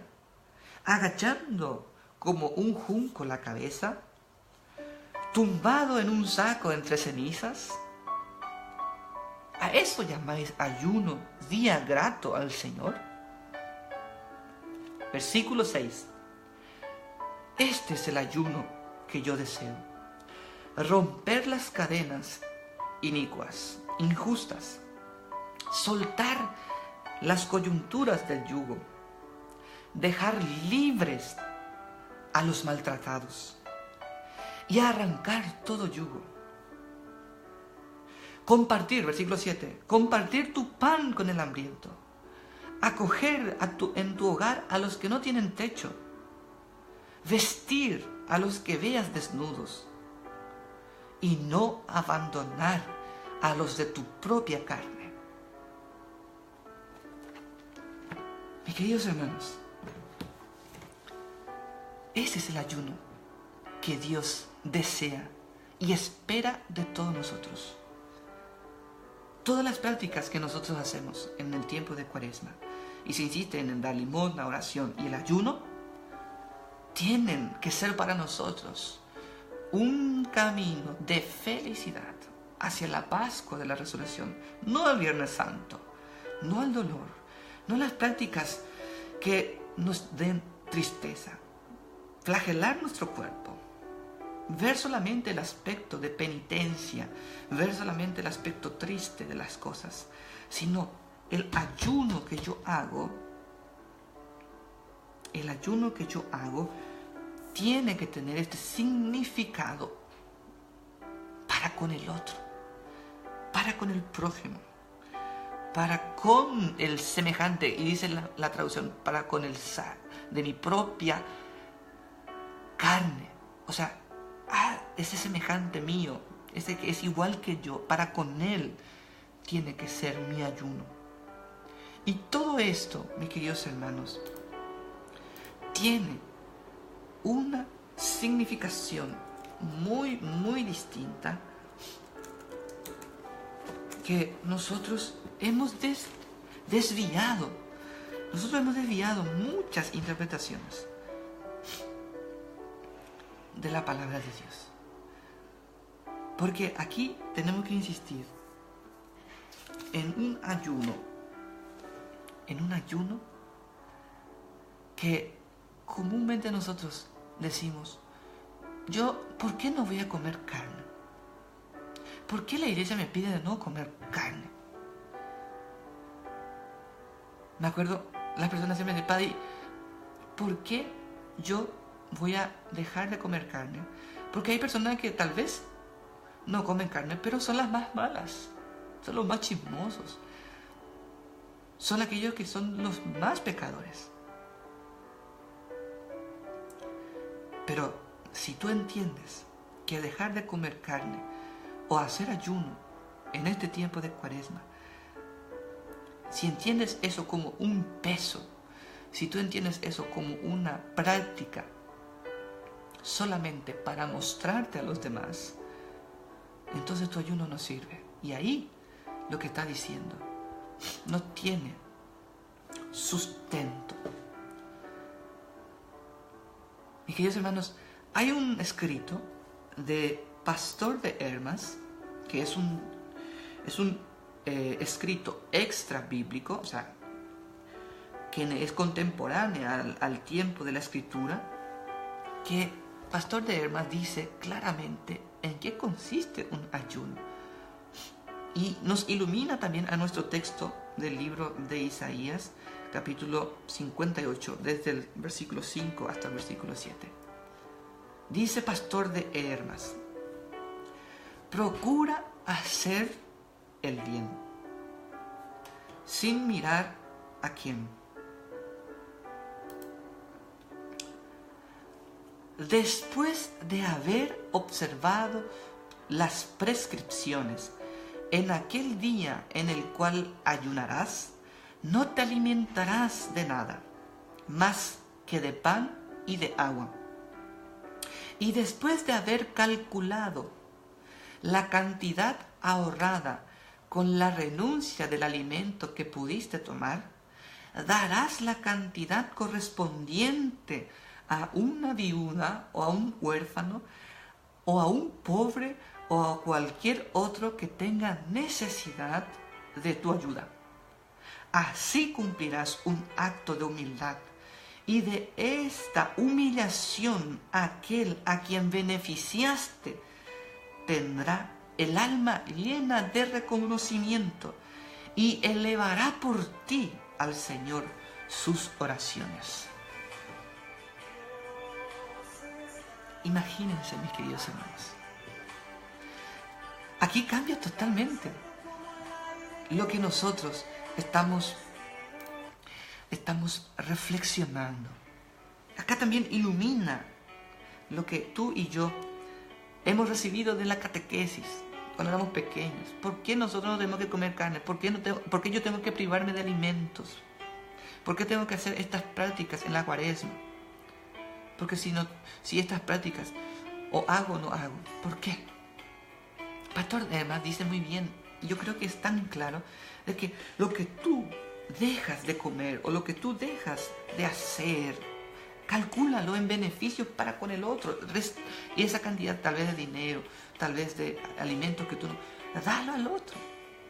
agachando como un junco la cabeza, tumbado en un saco entre cenizas? ¿A eso llamáis ayuno, día grato al Señor? Versículo 6. Este es el ayuno que yo deseo: romper las cadenas inicuas, injustas, soltar las coyunturas del yugo, dejar libres a los maltratados y arrancar todo yugo. Compartir, versículo 7, compartir tu pan con el hambriento, acoger en tu hogar a los que no tienen techo, vestir a los que veas desnudos y no abandonar a los de tu propia carne. Mis queridos hermanos, ese es el ayuno que Dios desea y espera de todos nosotros. Todas las prácticas que nosotros hacemos en el tiempo de Cuaresma y se insisten en la limosna, la oración y el ayuno, tienen que ser para nosotros un camino de felicidad hacia la Pascua de la Resurrección, no al Viernes Santo, no al dolor, no las prácticas que nos den tristeza, flagelar nuestro cuerpo, ver solamente el aspecto de penitencia, ver solamente el aspecto triste de las cosas, sino el ayuno que yo hago tiene que tener este significado para con el otro, para con el prójimo, para con el semejante, y dice la traducción, para con el de mi propia carne. O sea, ese semejante mío, ese que es igual que yo, para con él tiene que ser mi ayuno. Y todo esto, mis queridos hermanos, tiene una significación muy, muy distinta que nosotros hemos desviado. Nosotros hemos desviado muchas interpretaciones de la palabra de Dios. Porque aquí tenemos que insistir en un ayuno que comúnmente nosotros decimos, ¿por qué no voy a comer carne? ¿Por qué la iglesia me pide de no comer carne? Me acuerdo, las personas siempre dicen, Padre, ¿por qué yo voy a dejar de comer carne? Porque hay personas que tal vez no comen carne, pero son las más malas, son los más chismosos, son aquellos que son los más pecadores. Pero si tú entiendes que dejar de comer carne o hacer ayuno en este tiempo de Cuaresma, si entiendes eso como un peso, si tú entiendes eso como una práctica solamente para mostrarte a los demás, entonces tu ayuno no sirve. Y ahí lo que está diciendo no tiene sustento. Mis queridos hermanos, hay un escrito de Pastor de Hermas, que es un escrito extra bíblico, o sea, que es contemporáneo al tiempo de la Escritura, que Pastor de Hermas dice claramente en qué consiste un ayuno. Y nos ilumina también a nuestro texto del libro de Isaías, capítulo 58, desde el versículo 5 hasta el versículo 7. Dice Pastor de Hermas: procura hacer el bien, sin mirar a quién. Después de haber observado las prescripciones, en aquel día en el cual ayunarás, no te alimentarás de nada, más que de pan y de agua. Y después de haber calculado la cantidad ahorrada con la renuncia del alimento que pudiste tomar, darás la cantidad correspondiente a una viuda o a un huérfano o a un pobre o a cualquier otro que tenga necesidad de tu ayuda. Así cumplirás un acto de humildad, y de esta humillación aquel a quien beneficiaste tendrá el alma llena de reconocimiento y elevará por ti al Señor sus oraciones. Imagínense, mis queridos hermanos. Aquí cambia totalmente lo que nosotros estamos reflexionando. Acá también ilumina lo que tú y yo hemos recibido de la catequesis cuando éramos pequeños. ¿Por qué nosotros no tenemos que comer carne? ¿Por qué yo tengo que privarme de alimentos? ¿Por qué tengo que hacer estas prácticas en la Cuaresma? Porque si estas prácticas o hago o no hago, ¿por qué? Pastor además dice muy bien, y yo creo que es tan claro, de que lo que tú dejas de comer o lo que tú dejas de hacer, calcúlalo en beneficio para con el otro. Y esa cantidad tal vez de dinero, tal vez de alimentos que tú no, dalo al otro,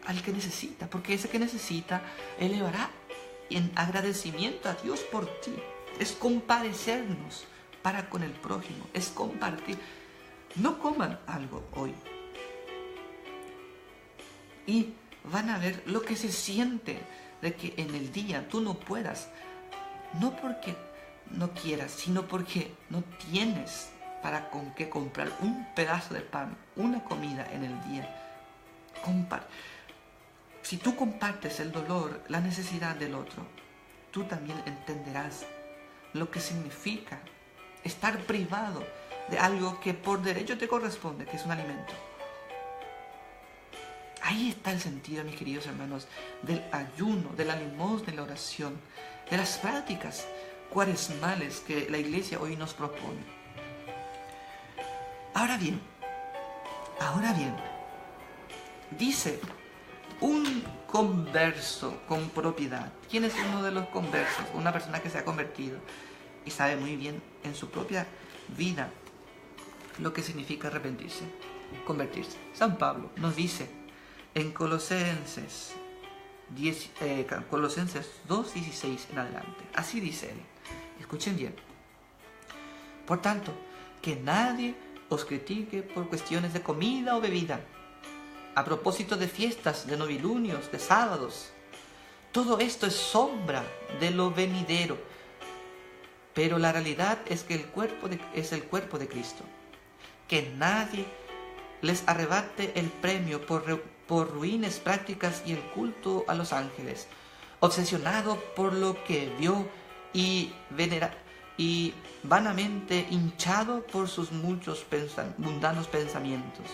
al que necesita, porque ese que necesita elevará en agradecimiento a Dios por ti. Es compadecernos para con el prójimo, es compartir. No coman algo hoy y van a ver lo que se siente de que en el día tú no puedas, no porque no quieras, sino porque no tienes para con qué comprar un pedazo de pan, una comida en el día. Si tú compartes el dolor, la necesidad del otro, tú también entenderás lo que significa estar privado de algo que por derecho te corresponde, que es un alimento. Ahí está el sentido, mis queridos hermanos, del ayuno, de la limosna, de la oración, de las prácticas cuaresmales que la Iglesia hoy nos propone. Ahora bien, dice un converso con propiedad. ¿Quién es uno de los conversos? Una persona que se ha convertido y sabe muy bien en su propia vida lo que significa arrepentirse, convertirse. San Pablo nos dice en Colosenses 2:16 en adelante. Así dice él. Escuchen bien. Por tanto, que nadie os critique por cuestiones de comida o bebida, a propósito de fiestas, de novilunios, de sábados. Todo esto es sombra de lo venidero, pero la realidad es que es el cuerpo de Cristo. Que nadie les arrebate el premio por ruines prácticas y el culto a los ángeles, obsesionado por lo que vio y vanamente hinchado por sus muchos mundanos pensamientos.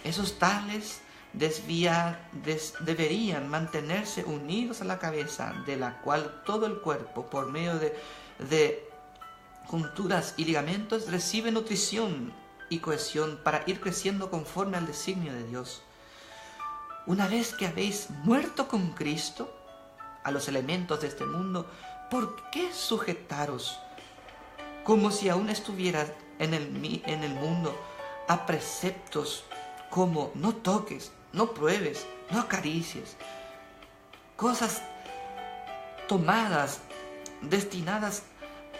Esos tales deberían mantenerse unidos a la cabeza, de la cual todo el cuerpo, por medio de junturas y ligamentos, recibe nutrición y cohesión para ir creciendo conforme al designio de Dios. Una vez que habéis muerto con Cristo a los elementos de este mundo, ¿por qué sujetaros como si aún estuvieras en el mundo a preceptos como no toques, no pruebes, no acaricies? Cosas tomadas, destinadas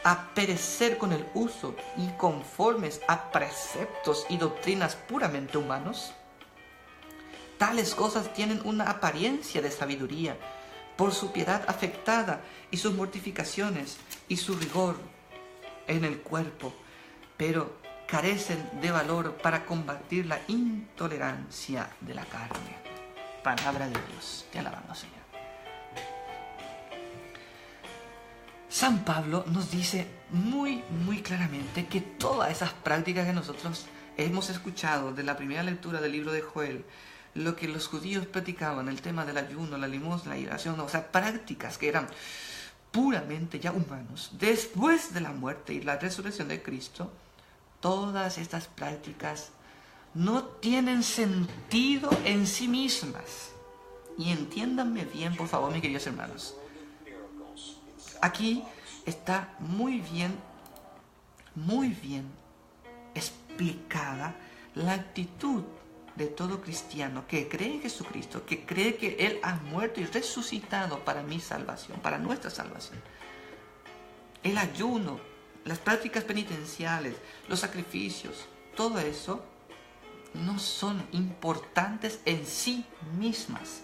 a perecer con el uso y conformes a preceptos y doctrinas puramente humanos. Tales cosas tienen una apariencia de sabiduría por su piedad afectada y sus mortificaciones y su rigor en el cuerpo, pero carecen de valor para combatir la intolerancia de la carne. Palabra de Dios. Te alabamos, Señor. San Pablo nos dice muy, muy claramente que todas esas prácticas que nosotros hemos escuchado de la primera lectura del libro de Joel, lo que los judíos practicaban, el tema del ayuno, la limosna, la oración, o sea, prácticas que eran puramente ya humanos, después de la muerte y la resurrección de Cristo, todas estas prácticas no tienen sentido en sí mismas. Y entiéndanme bien, por favor, mis queridos hermanos. Aquí está muy bien explicada la actitud de todo cristiano que cree en Jesucristo, que cree que Él ha muerto y resucitado para mi salvación, para nuestra salvación. El ayuno, las prácticas penitenciales, los sacrificios, todo eso no son importantes en sí mismas.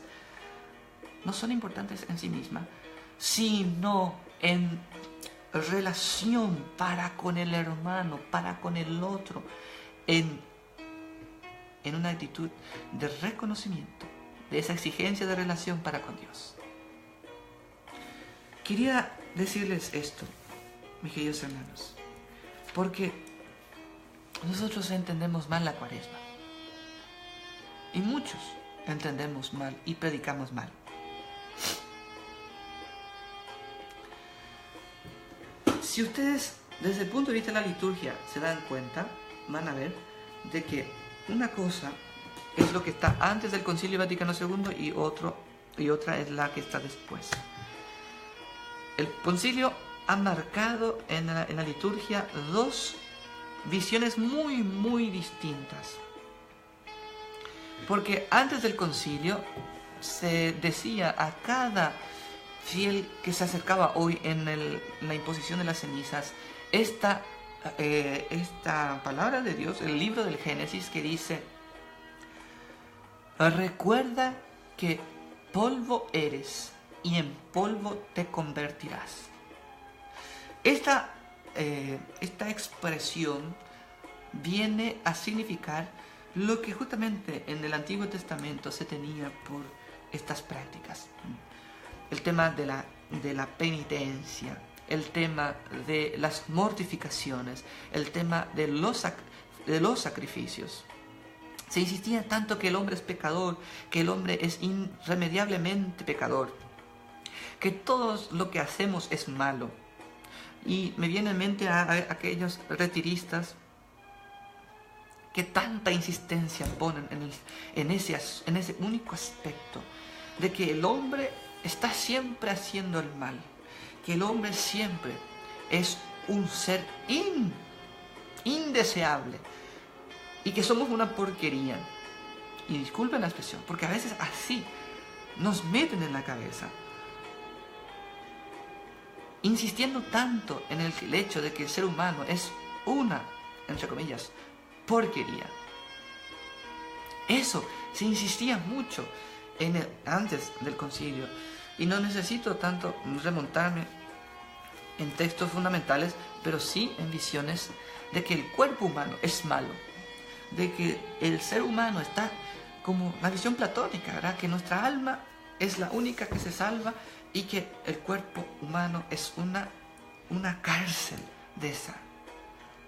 No son importantes en sí mismas, sino en relación para con el hermano, para con el otro, en una actitud de reconocimiento de esa exigencia de relación para con Dios. Quería decirles esto, mis queridos hermanos, porque nosotros entendemos mal la Cuaresma y muchos entendemos mal y predicamos mal. Si ustedes desde el punto de vista de la liturgia se dan cuenta, van a ver de que una cosa es lo que está antes del Concilio Vaticano II y otra es la que está después. El concilio ha marcado en la liturgia dos visiones muy, muy distintas. Porque antes del concilio se decía a cada fiel que se acercaba hoy en la imposición de las cenizas, esta palabra de Dios, el libro del Génesis, que dice: recuerda que polvo eres y en polvo te convertirás. Esta expresión viene a significar lo que justamente en el Antiguo Testamento se tenía por estas prácticas. El tema de la penitencia, el tema de las mortificaciones, el tema de los sacrificios. Se insistía tanto que el hombre es pecador, que el hombre es irremediablemente pecador, que todo lo que hacemos es malo. Y me viene en mente a aquellos retiristas que tanta insistencia ponen en ese único aspecto, de que el hombre está siempre haciendo el mal, que el hombre siempre es un ser indeseable y que somos una porquería. Y disculpen la expresión, porque a veces así nos meten en la cabeza, insistiendo tanto en el hecho de que el ser humano es una, entre comillas, porquería. Eso se insistía mucho antes del concilio, y no necesito tanto remontarme en textos fundamentales, pero sí en visiones de que el cuerpo humano es malo, de que el ser humano está como la visión platónica, ¿verdad? Que nuestra alma es la única que se salva y que el cuerpo humano es una cárcel de esa.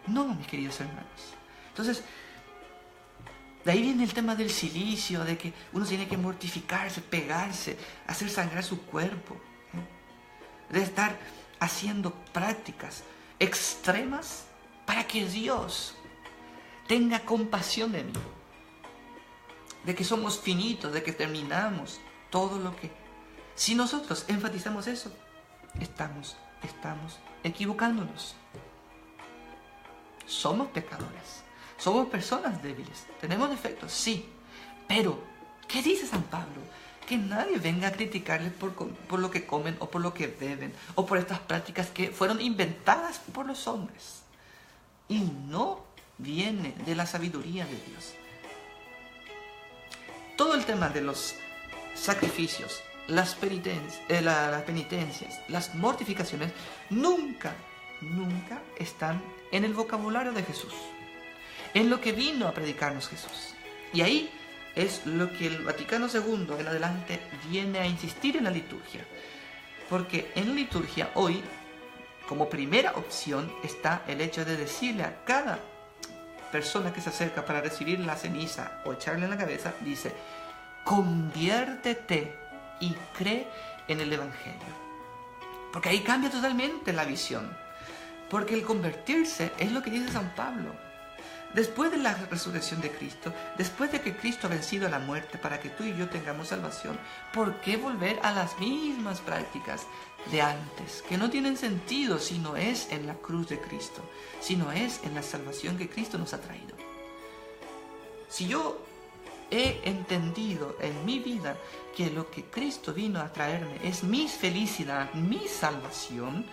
No, mis queridos hermanos. Entonces, de ahí viene el tema del silicio, de que uno tiene que mortificarse, pegarse, hacer sangrar su cuerpo, de estar haciendo prácticas extremas para que Dios tenga compasión de mí, de que somos finitos, de que terminamos todo lo que... Si nosotros enfatizamos eso, estamos equivocándonos. Somos pecadores, somos personas débiles, tenemos defectos, sí, pero ¿qué dice San Pablo? Que nadie venga a criticarles por lo que comen o por lo que beben o por estas prácticas que fueron inventadas por los hombres y no viene de la sabiduría de Dios. Todo el tema de los sacrificios, las penitencias, las mortificaciones, nunca están en el vocabulario de Jesús, en lo que vino a predicarnos Jesús. Y ahí es lo que el Vaticano II en adelante viene a insistir en la liturgia. Porque en la liturgia hoy, como primera opción, está el hecho de decirle a cada persona que se acerca para recibir la ceniza o echarle en la cabeza, dice: conviértete y cree en el Evangelio. Porque ahí cambia totalmente la visión. Porque el convertirse es lo que dice San Pablo. Después de la resurrección de Cristo, después de que Cristo ha vencido a la muerte para que tú y yo tengamos salvación, ¿por qué volver a las mismas prácticas de antes? Que no tienen sentido si no es en la cruz de Cristo, si no es en la salvación que Cristo nos ha traído. Si yo he entendido en mi vida que lo que Cristo vino a traerme es mi felicidad, mi salvación,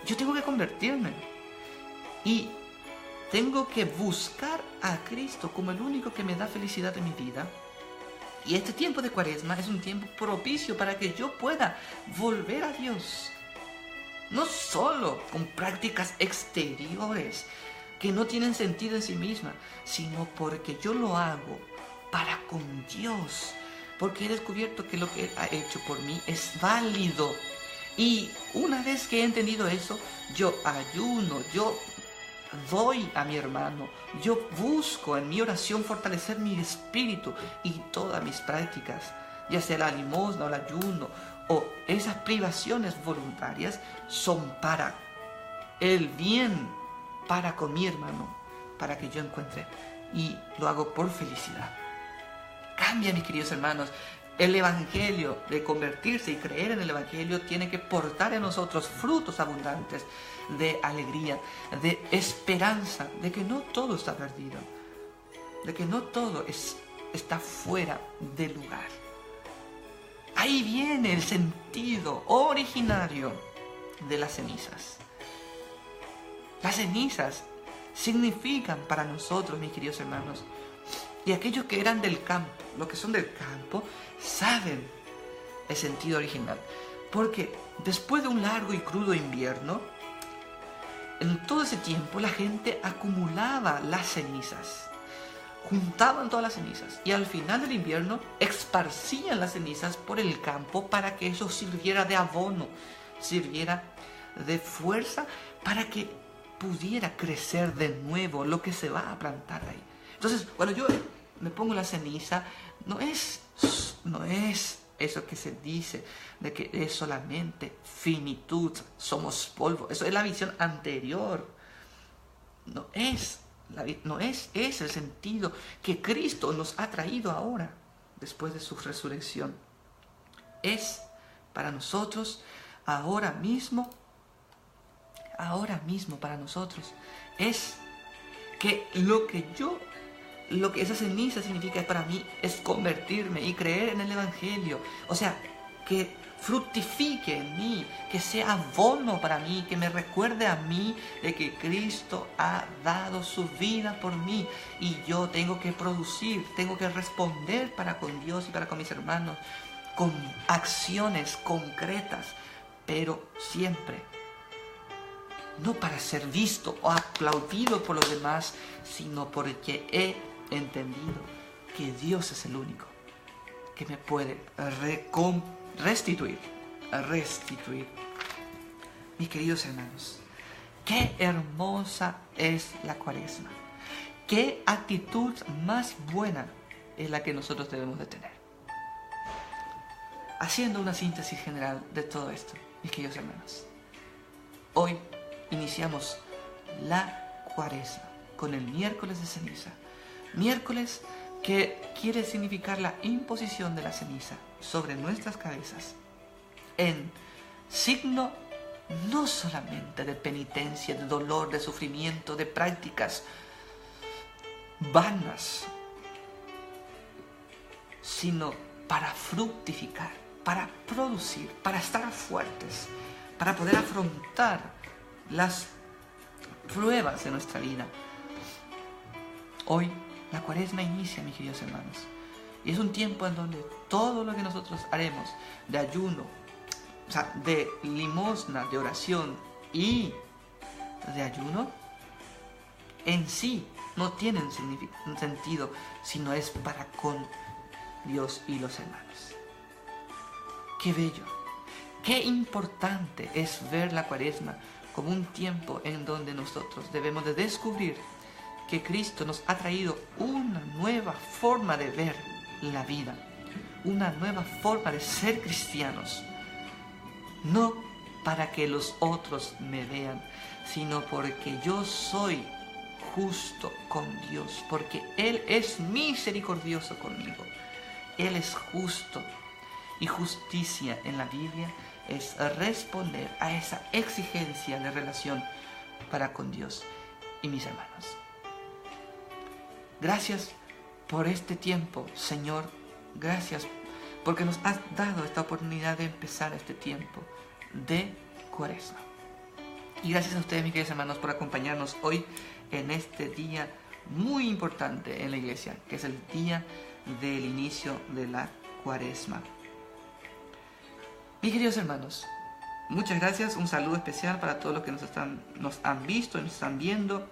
yo tengo que convertirme y tengo que buscar a Cristo como el único que me da felicidad en mi vida. Y este tiempo de Cuaresma es un tiempo propicio para que yo pueda volver a Dios. No solo con prácticas exteriores que no tienen sentido en sí mismas, sino porque yo lo hago para con Dios. Porque he descubierto que lo que Él ha hecho por mí es válido. Y una vez que he entendido eso, yo ayuno, yo doy a mi hermano, yo busco en mi oración fortalecer mi espíritu, y todas mis prácticas, ya sea la limosna o el ayuno o esas privaciones voluntarias, son para el bien, para con mi hermano, para que yo encuentre, y lo hago por felicidad. Cambia, mis queridos hermanos. El Evangelio, de convertirse y creer en el Evangelio, tiene que portar en nosotros frutos abundantes de alegría, de esperanza, de que no todo está perdido, de que no todo está fuera de lugar. Ahí viene el sentido originario de las cenizas. Las cenizas significan para nosotros, mis queridos hermanos, y aquellos que eran del campo, los que son del campo, saben el sentido original. Porque después de un largo y crudo invierno, en todo ese tiempo la gente acumulaba las cenizas. Juntaban todas las cenizas y al final del invierno esparcían las cenizas por el campo para que eso sirviera de abono, sirviera de fuerza para que pudiera crecer de nuevo lo que se va a plantar ahí. Entonces, cuando yo me pongo la ceniza, no es eso que se dice de que es solamente finitud, somos polvo. Eso es la visión anterior. No es ese el sentido que Cristo nos ha traído ahora, después de su resurrección. Es para nosotros, ahora mismo para nosotros, es que lo que esa ceniza significa para mí es convertirme y creer en el Evangelio. O sea, que fructifique en mí, que sea abono para mí, que me recuerde a mí de que Cristo ha dado su vida por mí y yo tengo que producir, tengo que responder para con Dios y para con mis hermanos con acciones concretas, pero siempre no para ser visto o aplaudido por los demás, sino porque he entendido que Dios es el único que me puede restituir. Mis queridos hermanos, qué hermosa es la Cuaresma. Qué actitud más buena es la que nosotros debemos de tener. Haciendo una síntesis general de todo esto, mis queridos hermanos, hoy iniciamos la Cuaresma con el miércoles de ceniza. Miércoles que quiere significar la imposición de la ceniza sobre nuestras cabezas en signo no solamente de penitencia, de dolor, de sufrimiento, de prácticas vanas, sino para fructificar, para producir, para estar fuertes, para poder afrontar las pruebas de nuestra vida. Hoy la Cuaresma inicia, mis queridos hermanos, y es un tiempo en donde todo lo que nosotros haremos de ayuno, o sea, de limosna, de oración y de ayuno, en sí no tienen un sentido, sino es para con Dios y los hermanos. Qué bello, qué importante es ver la Cuaresma como un tiempo en donde nosotros debemos de descubrir que Cristo nos ha traído una nueva forma de ver la vida, una nueva forma de ser cristianos, no para que los otros me vean, sino porque yo soy justo con Dios, porque Él es misericordioso conmigo, Él es justo. Y justicia en la Biblia es responder a esa exigencia de relación para con Dios y mis hermanos. Gracias por este tiempo, Señor. Gracias porque nos has dado esta oportunidad de empezar este tiempo de Cuaresma. Y gracias a ustedes, mis queridos hermanos, por acompañarnos hoy en este día muy importante en la iglesia, que es el día del inicio de la Cuaresma. Mis queridos hermanos, muchas gracias. Un saludo especial para todos los que nos han visto y nos están viendo.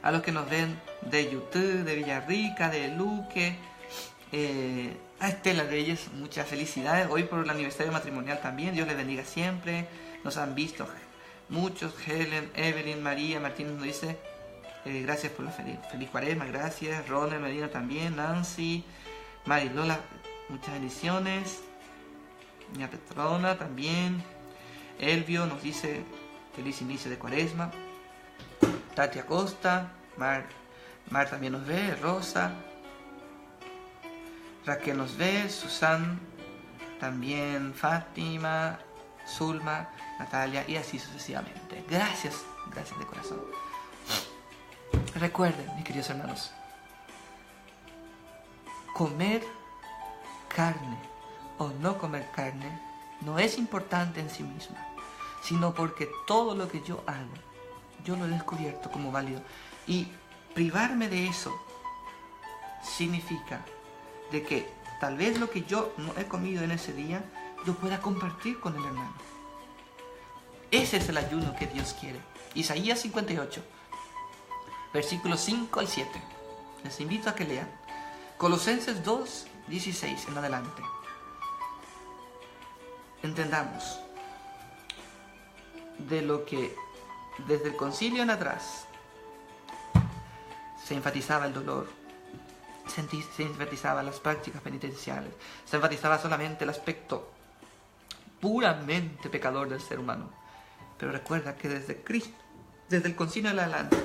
A los que nos ven de YouTube, de Villarrica, de Luque, a Estela Reyes, muchas felicidades. Hoy por el aniversario matrimonial también. Dios les bendiga siempre. Nos han visto muchos. Helen, Evelyn, María, Martínez nos dice gracias por la feliz Cuaresma. Gracias. Ronald Medina también. Nancy, Marilola, muchas bendiciones. Doña Petrona también. Elvio nos dice feliz inicio de Cuaresma. Tati Acosta, Mar también nos ve, Rosa, Raquel nos ve, Susan, también Fátima, Zulma, Natalia y así sucesivamente. Gracias de corazón. Recuerden, mis queridos hermanos, comer carne o no comer carne no es importante en sí misma, sino porque todo lo que yo hago, yo lo he descubierto como válido. Y privarme de eso significa de que tal vez lo que yo no he comido en ese día, yo pueda compartir con el hermano. Ese es el ayuno que Dios quiere. Isaías 58, versículos 5 al 7. Les invito a que lean. Colosenses 2, 16 en adelante. Entendamos de lo que desde el concilio en atrás se enfatizaba el dolor, se enfatizaba las prácticas penitenciales, se enfatizaba solamente el aspecto puramente pecador del ser humano. Pero recuerda que desde Cristo, desde el Concilio de la Atlanta,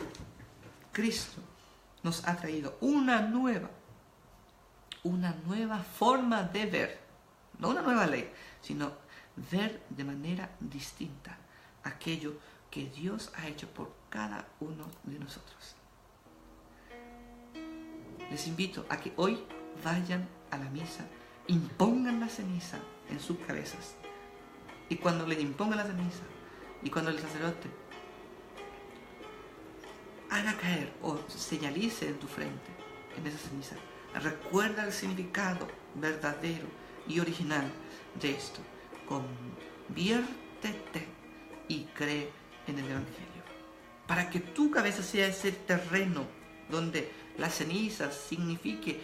Cristo nos ha traído una nueva forma de ver, no una nueva ley, sino ver de manera distinta aquello que Dios ha hecho por cada uno de nosotros. Les invito a que hoy vayan a la misa, impongan la ceniza en sus cabezas. Y cuando les impongan la ceniza, y cuando el sacerdote haga caer o señalice en tu frente, en esa ceniza, recuerda el significado verdadero y original de esto. Conviértete y cree en el Evangelio, para que tu cabeza sea ese terreno donde la ceniza signifique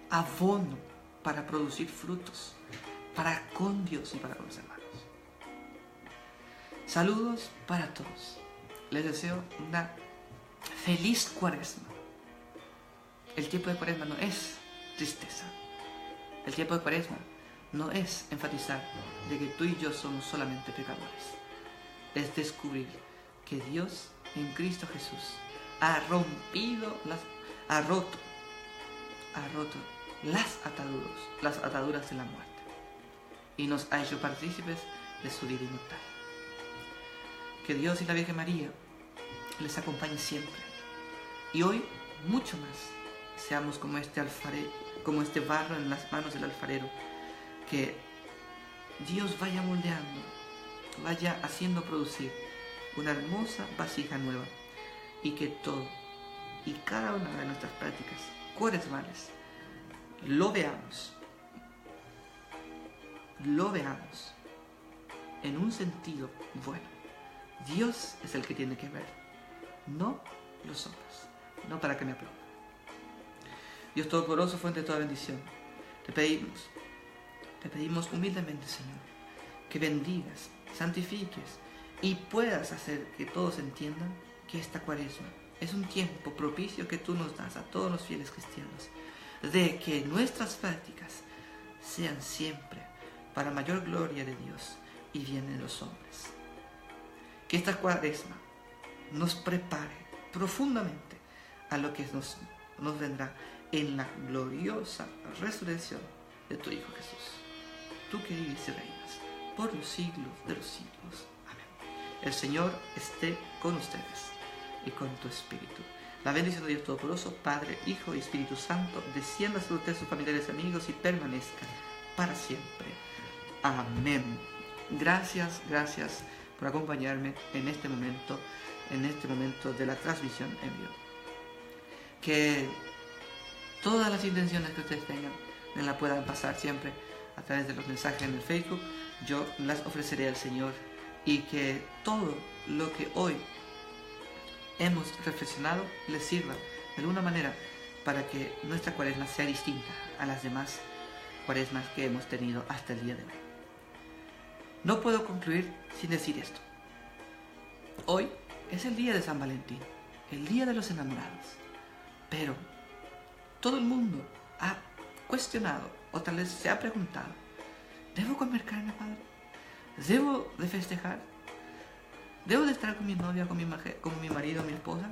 abono para producir frutos, para con Dios y para con los hermanos. Saludos para todos. Les deseo una feliz Cuaresma. El tiempo de Cuaresma no es tristeza. El tiempo de Cuaresma no es enfatizar de que tú y yo somos solamente pecadores. Es descubrir que Dios en Cristo Jesús ha roto las ataduras de la muerte y nos ha hecho partícipes de su vida inmortal. Que Dios y la Virgen María les acompañe siempre. Y hoy, mucho más, seamos como este barro en las manos del alfarero, que Dios vaya moldeando, vaya haciendo producir una hermosa vasija nueva, y que todo y cada una de nuestras prácticas cuaresmales lo veamos en un sentido bueno. Dios es el que tiene que ver, no los hombres, no para que me aplaudan. Dios Todopoderoso, fuente de toda bendición, te pedimos humildemente, Señor, que bendigas, santifiques y puedas hacer que todos entiendan que esta Cuaresma es un tiempo propicio que tú nos das a todos los fieles cristianos, de que nuestras prácticas sean siempre para mayor gloria de Dios y bien de los hombres. Que esta Cuaresma nos prepare profundamente a lo que nos vendrá en la gloriosa resurrección de tu Hijo Jesús. Tú que vives y reinas por los siglos de los siglos. Amén. El Señor esté con ustedes y con tu espíritu. La bendición de Dios Todopoderoso, Padre, Hijo y Espíritu Santo, descienda sobre ustedes, sus familiares y amigos, y permanezca para siempre. Amén. Gracias por acompañarme en este momento de la transmisión en vivo. Que todas las intenciones que ustedes tengan me las puedan pasar siempre a través de los mensajes en el Facebook. Yo las ofreceré al Señor, y que todo lo que hoy hemos reflexionado les sirva de alguna manera para que nuestra Cuaresma sea distinta a las demás Cuaresmas que hemos tenido hasta el día de hoy. No puedo concluir sin decir esto. Hoy es el día de San Valentín, el día de los enamorados, pero todo el mundo ha cuestionado, o tal vez se ha preguntado: ¿debo comer carne, Padre? ¿Debo de festejar? ¿Debo de estar con mi novia, con mi marido, mi esposa?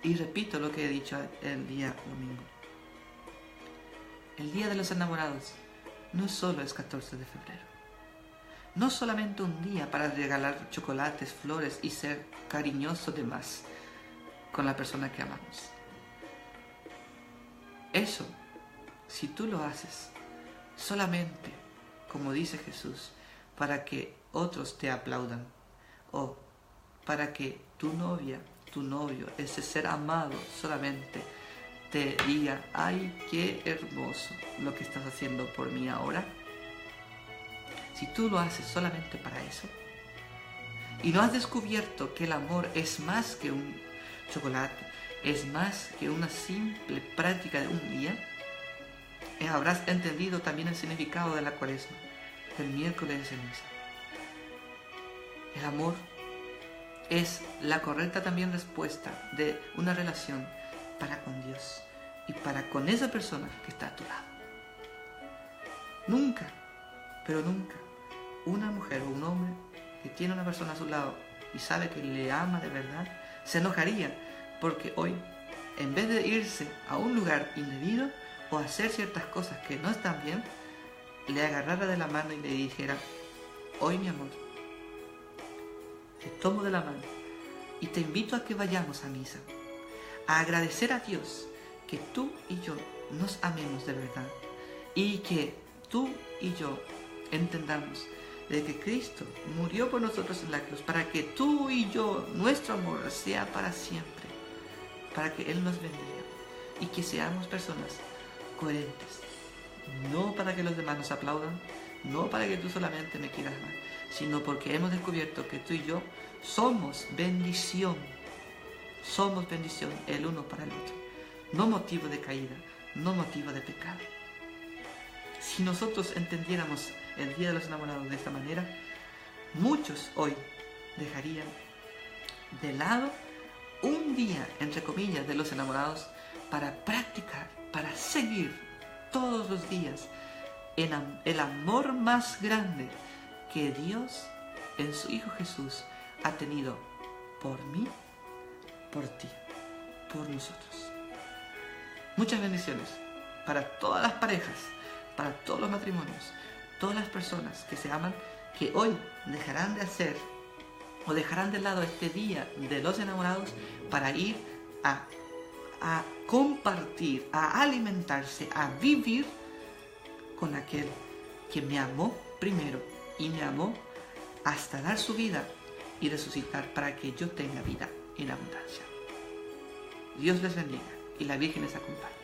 Y repito lo que he dicho el día domingo. El día de los enamorados no solo es 14 de febrero. No solamente un día para regalar chocolates, flores y ser cariñoso de más con la persona que amamos. Eso, si tú lo haces solamente, como dice Jesús, para que otros te aplaudan, o para que tu novia, tu novio, ese ser amado solamente te diga: ¡ay, qué hermoso lo que estás haciendo por mí ahora! Si tú lo haces solamente para eso, y no has descubierto que el amor es más que un chocolate, es más que una simple práctica de un día, habrás entendido también el significado de la Cuaresma, del miércoles de ceniza. El amor es la correcta también respuesta de una relación para con Dios y para con esa persona que está a tu lado. Nunca, pero nunca, una mujer o un hombre que tiene una persona a su lado y sabe que le ama de verdad, se enojaría porque hoy, en vez de irse a un lugar indebido o hacer ciertas cosas que no están bien, le agarrara de la mano y le dijera: hoy, mi amor, te tomo de la mano y te invito a que vayamos a misa, a agradecer a Dios que tú y yo nos amemos de verdad y que tú y yo entendamos de que Cristo murió por nosotros en la cruz para que tú y yo, nuestro amor sea para siempre, para que Él nos bendiga y que seamos personas coherentes, no para que los demás nos aplaudan, no para que tú solamente me quieras más, sino porque hemos descubierto que tú y yo somos bendición el uno para el otro, no motivo de caída, no motivo de pecado. Si nosotros entendiéramos el Día de los Enamorados de esta manera, muchos hoy dejarían de lado un día, entre comillas, de los enamorados para practicar, para seguir todos los días el amor más grande que Dios en su Hijo Jesús ha tenido por mí, por ti, por nosotros. Muchas bendiciones para todas las parejas, para todos los matrimonios, todas las personas que se aman, que hoy dejarán de hacer o dejarán de lado este día de los enamorados para ir a compartir, a alimentarse, a vivir con aquel que me amó primero y me amó hasta dar su vida y resucitar para que yo tenga vida en abundancia. Dios les bendiga y la Virgen les acompañe.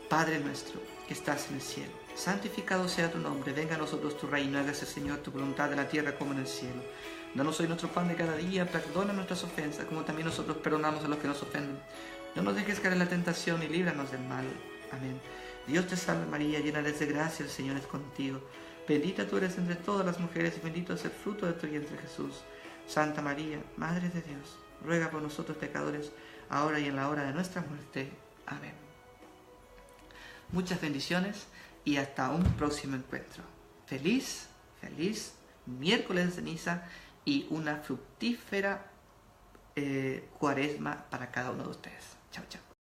Padre nuestro que estás en el cielo, santificado sea tu nombre, venga a nosotros tu reino, hágase, Señor, tu voluntad en la tierra como en el cielo. Danos hoy nuestro pan de cada día, perdona nuestras ofensas, como también nosotros perdonamos a los que nos ofenden. No nos dejes caer en la tentación y líbranos del mal. Amén. Dios te salve María, llena eres de gracia, el Señor es contigo. Bendita tú eres entre todas las mujeres y bendito es el fruto de tu vientre Jesús. Santa María, Madre de Dios, ruega por nosotros pecadores, ahora y en la hora de nuestra muerte. Amén. Muchas bendiciones y hasta un próximo encuentro. Feliz miércoles de ceniza y una fructífera cuaresma para cada uno de ustedes. Chao, chao.